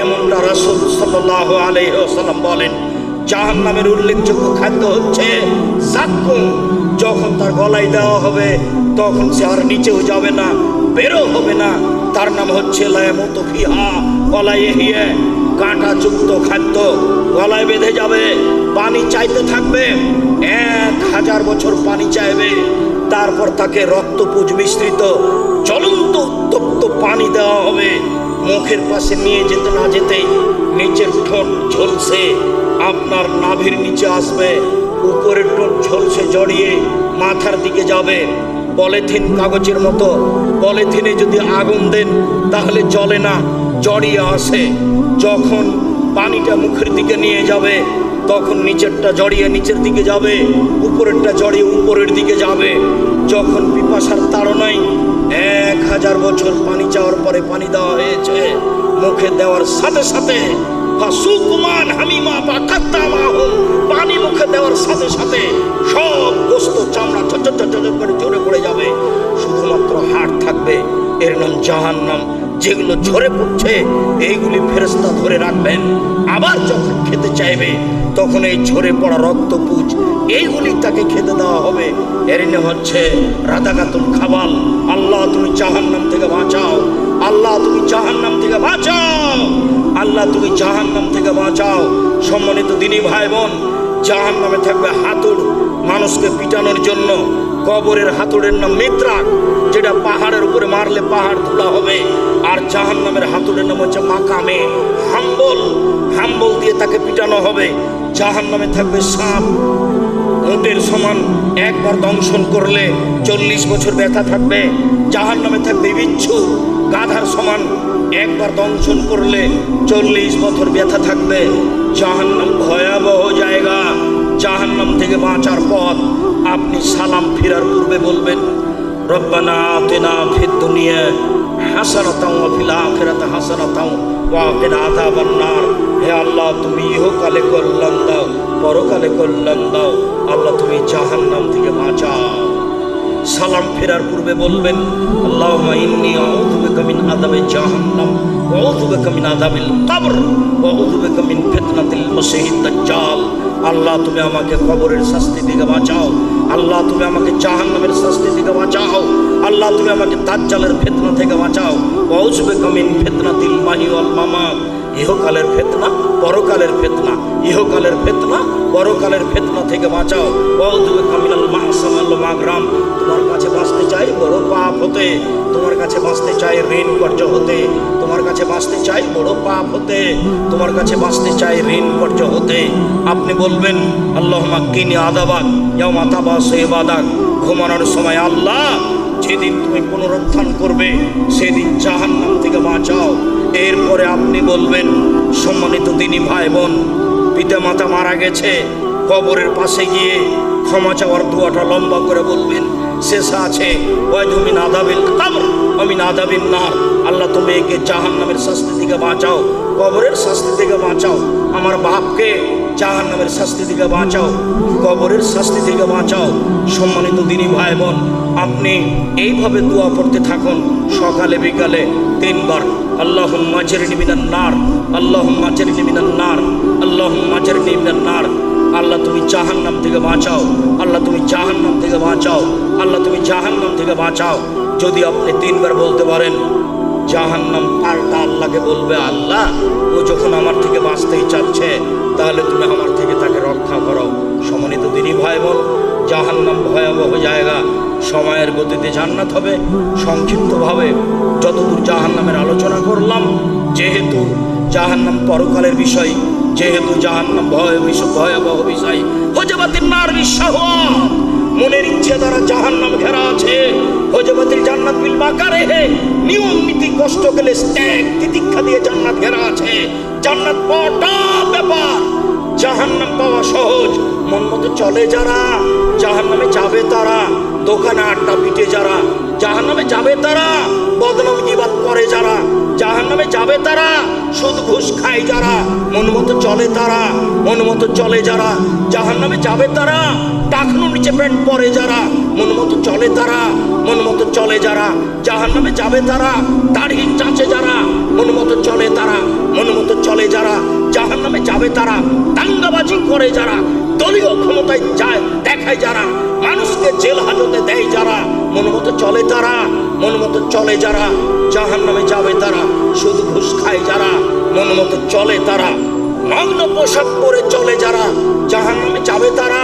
এমনটা রাসূল সাল্লাল্লাহু আলাইহি ওয়াসাল্লাম বলেন। জাহান্নামের উল্লেখযোগ্য খাদ্য হচ্ছে যাক্কুম। যখন তার গলায় দেওয়া হবে তখন সে আর নিচেও যাবে না, বেরো হবে না। তার নাম হচ্ছে লায়ামুতু ফিহা ওয়ালা ইয়াহইয়া, কাঁটাযুক্ত খাদ্য, গলায় বেঁধে যাবে, পানি চাইতে থাকবে, 1000 বছর পানি চাইবে। তারপর তাকে রক্তপুঞ্জ মিশ্রিত জ্বলন্ত উত্তপ্ত পানি দেওয়া হবে। মুখের পাশে নিয়ে যেতে না যেতেই নিচের ঠোঁট ঝলসে আপনার নাভির নিচে আসবে, উপরের ঠোঁট ঝলসে জড়িয়ে মাথার দিকে যাবে। পলিথিন কাগজের মতো, পলিথিনে যদি আগুন দেন তাহলে জ্বলে না, জড়িয়ে আসে। যখন পানিটা মুখের দিকে নিয়ে যাবে তখন নিচেরটা জড়িয়ে নিচের দিকে যাবে, উপরেরটা জড়িয়ে উপরের দিকে যাবে। যখন পিপাসার তাড়নায় 1000 বছর পানি চাওয়ার পরে পানি দেওয়া হয়েছে, মুখে দেওয়ার সাথে সাথে ফাসুকুমান হামিমা বাকাত্তামাহুম, পানি মুখে দেওয়ার সাথে সাথে সব গোস্ত চামড়া চট করে ঝরে পড়ে যাবে, শুধুমাত্র হাড় থাকবে। এর নাম জাহান্নাম। যেগুলো ঝরে পড়ছে এইগুলি ফেরেশতা ধরে রাখবেন। আবার যখন খেতে চাইবে তখন এই ঝরে পড়া রক্তপুঞ্জ এইগুলি তাকে খেতে দেওয়া হবে। এর নাম হচ্ছে রাদাগাতুল খাবাল। আল্লাহ তুমি জাহান্নাম থেকে বাঁচাও, আল্লাহ তুমি জাহান্নাম থেকে বাঁচাও, আল্লাহ তুমি জাহান্নাম থেকে বাঁচাও। সম্মানিত দিনী ভাই বোন, জাহান্নামে থাকবে হাতুড়, মানুষকে পিটানোর জন্য। কবরের হাতুড়ের নাম মিত্রাক, যেটা পাহাড়ের উপরে মারলে পাহাড় ধুলা হবে। আর জাহান্নামের হাতুড়ের নাম হচ্ছে মাকামে হাম্বল, হাম্বল দিয়ে তাকে পিটানো হবে। জাহান্নামে থাকবে সাপ, উটের সমান, একবার দংশন করলে 40 বছর ব্যথা থাকবে। জাহান্নামে থাকবে বিচ্ছু, গাধার সমান, একবার দংশন করলে 40 বছর ব্যথা থাকবে। জাহান্নাম ভয়াবহ জায়গা। জাহান্নাম থেকে বাঁচার পথ আপনি সালাম ফিরার পূর্বে বলবেন, রব্বানা আতিনা ফিদ দুনিয়া হাসানাতাও ওয়া ফিল আখিরাতি হাসানাতাও ওয়া কিনা আযাবান নার। হে আল্লাহ, তুমি ইহকালে কল্যাণ দাও, পরকালে কল্যাণ দাও। আল্লাহ তুমি জাহান্নাম থেকে বাঁচাও। সালাম ফেরার পূর্বে বলবেন, আল্লাহুম্মা ইন্নী আউযু বিকা মিন আযাবি জাহান্নাম ওয়া আউযু বিকা মিন আযাবিল কবর ওয়া আউযু বিকা মিন ফিতনাতিল মাসীহিদ দাজ্জাল। আল্লাহ তুমি আমাকে কবরের শাস্তি থেকে বাঁচাও, আল্লাহ তুমি আমাকে জাহান্নামের শাস্তি থেকে বাঁচাও, আল্লাহ তুমি আমাকে দাজ্জালের ফিতনা থেকে বাঁচাও। ওয়া আউযু বিকা মিন ফিতনাতিল মাহি ওয়াল মামাত, ইহকালের ফিতনা, পরকালের ফিতনা, ইহকালের ফিতনা, পরকালের ফিতনা থেকে বাঁচাও। ওয়া আউযু বিকা মিনাল মাহসাম ওয়াল মাগরাম, তোমার কাছে বাঁচতে চাই বড় পাপ হতে, তোমার কাছে বাঁচতে চাই ঋণ কর্য হতে, তোমার কাছে বাঁচতে চাই বড় পাপ হতে, তোমার কাছে বাঁচতে চাই ঋণ কর্য হতে। আপনি বলবেন, আল্লাহুম্মা কিনি আযাবাক ইয়াওমা তাবাসু ইবাদাক, ঘুমানোর সময় আল্লাহ যেদিন তুমি পুনরুত্থান করবে সেদিন জাহান্নাম থেকে বাঁচাও। এরপরে আপনি বলবেন, সম্মানিত দিনী ভাই বোন, পিতা মাতা মারা গেছে, কবরের পাশে গিয়ে ক্ষমা চাওয়ার দোয়াটা লম্বা করে বলবেন। শেষ আছে ওয়াইদুমিন আযাবিল কবর ওয়ামিন আযাবিন নার, আল্লাহ তুমি একে জাহান্নামের শাস্তি থেকে বাঁচাও, কবরের শাস্তি থেকে বাঁচাও, আমার বাপকে জাহান্নামের শাস্তি থেকে বাঁচাও, কবরের শাস্তি থেকে বাঁচাও। সম্মানিত দিনী ভাই বোন, আপনি এইভাবে দোয়া পড়তে থাকুন সকালে বিকালে 3 বার। আল্লাহুম্মা আজরিনি মিনান নার, আল্লাহুম্মা আজরিনি মিনান নার, আল্লাহুম্মা আজরিনি মিনান নার। আল্লাহ তুমি জাহান্নাম থেকে বাঁচাও, আল্লাহ তুমি জাহান্নাম থেকে বাঁচাও, আল্লাহ তুমি জাহান্নাম থেকে বাঁচাও। যদি আপনি 3 বার বলতে পারেন, জাহান্নাম পাল্টা আল্লাহকে বলবে, আল্লাহ ও যখন আমার থেকে বাঁচতেই চাচ্ছে, তাহলে তুমি আমার থেকে তাকে রক্ষা করো। সম্মানিত দিনী ভাই বোন, জাহান্নাম ভয়াবহ জায়গা, সময়ের গতিতে জান্নাত হবে। সংক্ষিপ্তভাবে যতদূর জাহান্নামের আলোচনা করলাম, যেহেতু জাহান্নাম পরকালের বিষয়, যেহেতু জাহান্নাম ভয়াবহ বিষয়, হুজবাতিন নার বিশাওয়াত, মনের ইচ্ছে দ্বারা জাহান্নাম ঘেরা আছে। হুজবাতিল জান্নাত বিল মাকারিহি, নিয়ম নীতি কষ্ট গেলে ত্যাগ তিতিক্ষা দিয়ে জান্নাত ঘেরা আছে। জান্নাত পাওয়াটা ব্যাপার, জাহান্নাম পাওয়া সহজ। মন মতো চলে যারা জাহান্নামে যাবে তারা, দোকানে আড্ডা পিটে যারা জাহান্নামে যাবে তারা, বদনাম গীবাত করে যারা জাহান্নামে যাবে তারা, সুদ ঘুষ খায় যারা, মন মতো চলে তারা, মন মতো চলে যারা জাহান্নামে যাবে তারা, টাকনুর নিচে প্যান্ট পরে যারা, মন মতো চলে তারা, মন মতো চলে যারা জাহান্নামে যাবে তারা, দাড়ি চাচে যারা, মন মতো চলে তারা, মন মতো চলে যারা জাহান্নামে যাবে তারা, দাঙ্গাবাজি করে যারা, দলীয় ক্ষমতায় যায় দেখায় যারা, মানুষকে জেল হাজতে দেয় যারা, মন মতো চলে তারা, মন মতো চলে যারা জাহান্নামে যাবে তারা, সুদ ঘুষ খায় যারা, মন মতো চলে তারা, নগ্ন পোশাক পরে চলে যারা জাহান্নামে যাবে তারা,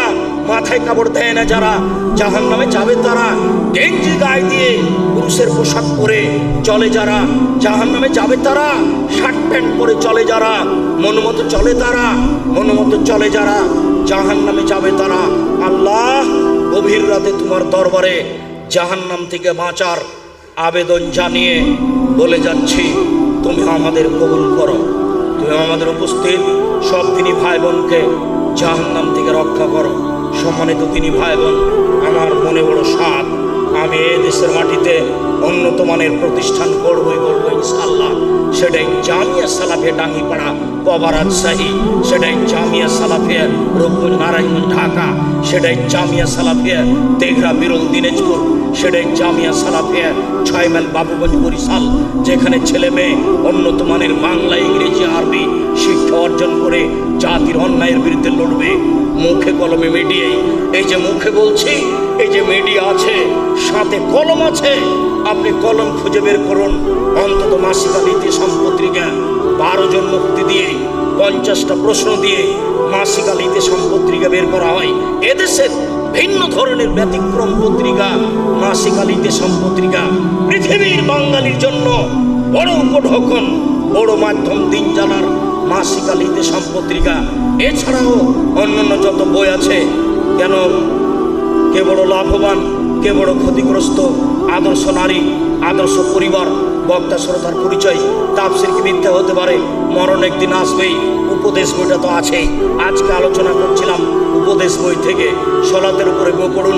মাথায় কাপড় দেয় না যারা জাহান্নামে যাবে তারা, গেঞ্জি গায়ে দিয়ে পুরুষের পোশাক পরে চলে যারা জাহান্নামে যাবে তারা, শার্ট প্যান্ট পরে চলে যারা, মন মতো চলে তারা, মন মতো চলে যারা জাহান্নামে যাবে তারা। আল্লাহ, গভীর রাতে তোমার দরবারে জাহান্নাম থেকে বাঁচার আবেদন জানিয়ে বলে যাচ্ছি, তুমি আমাদের কবুল করো, তুমি আমাদের উপস্থিত সব দিনী ভাই বোনকে জাহান্নাম থেকে রক্ষা করো। সম্মানিত দিনী ভাই বোন, আমার মনে বড় সাধ, আমি এই দেশের মাটিতে উন্নত মানের প্রতিষ্ঠান করবই করবো ইনশাআল্লাহ। সেটাই জামিয়া সালাফিয়া ডাঙ্গিপাড়া পবা রাজশাহী, সেটাই জামিয়া সালাফিয়া রূপগঞ্জ নারায়ণগঞ্জ ঢাকা, সেটাই জামিয়া সালাফিয়া তেঘরা বিরল দিনাজপুর, সেটাই জামিয়া সালাফিয়া 6 মাইল বাবুগঞ্জ বরিশাল, যেখানে ছেলে মেয়ে উন্নত মানের বাংলা ইংরেজি আরবি শিক্ষা অর্জন করে জাতির অন্যায়ের বিরুদ্ধে লড়বে। মুখে কলমে মিডিয়াই, এই যে মুখে বলছি, এই যে মিডিয়া আছে, সাথে কলম আছে, আপনি কলম খুঁজে বের করুন। অন্তত মাসিক আল ইতিসাম পত্রিকা 12 জন মুক্তি দিয়ে 50টা প্রশ্ন দিয়ে মাসিক আল ইতিসাম পত্রিকা বের করা হয়। এদেশের ভিন্ন ধরনের ব্যতিক্রম পত্রিকা মাসিক আল ইতিসাম পত্রিকা, পৃথিবীর বাঙালির জন্য বড় উপঢৌকন, বড় মাধ্যম দিন জানার মাসিক আল ইতিসাম পত্রিকা। এছাড়াও অন্যান্য যত বই আছে, কেন কে বড় লাভবান, কে বড় ক্ষতিগ্রস্ত, আদর্শ নারী, আদর্শ পরিবার, বক্তা শ্রোতার পরিচয়, তাফসীর কি মিথ্যা হতে পারে, মরণ একদিন আসবেই, উপদেশ বইটা তো আছেই। আজকে আলোচনা করছিলাম উপদেশ বই থেকে। সলাতের উপরে গো পড়ুন।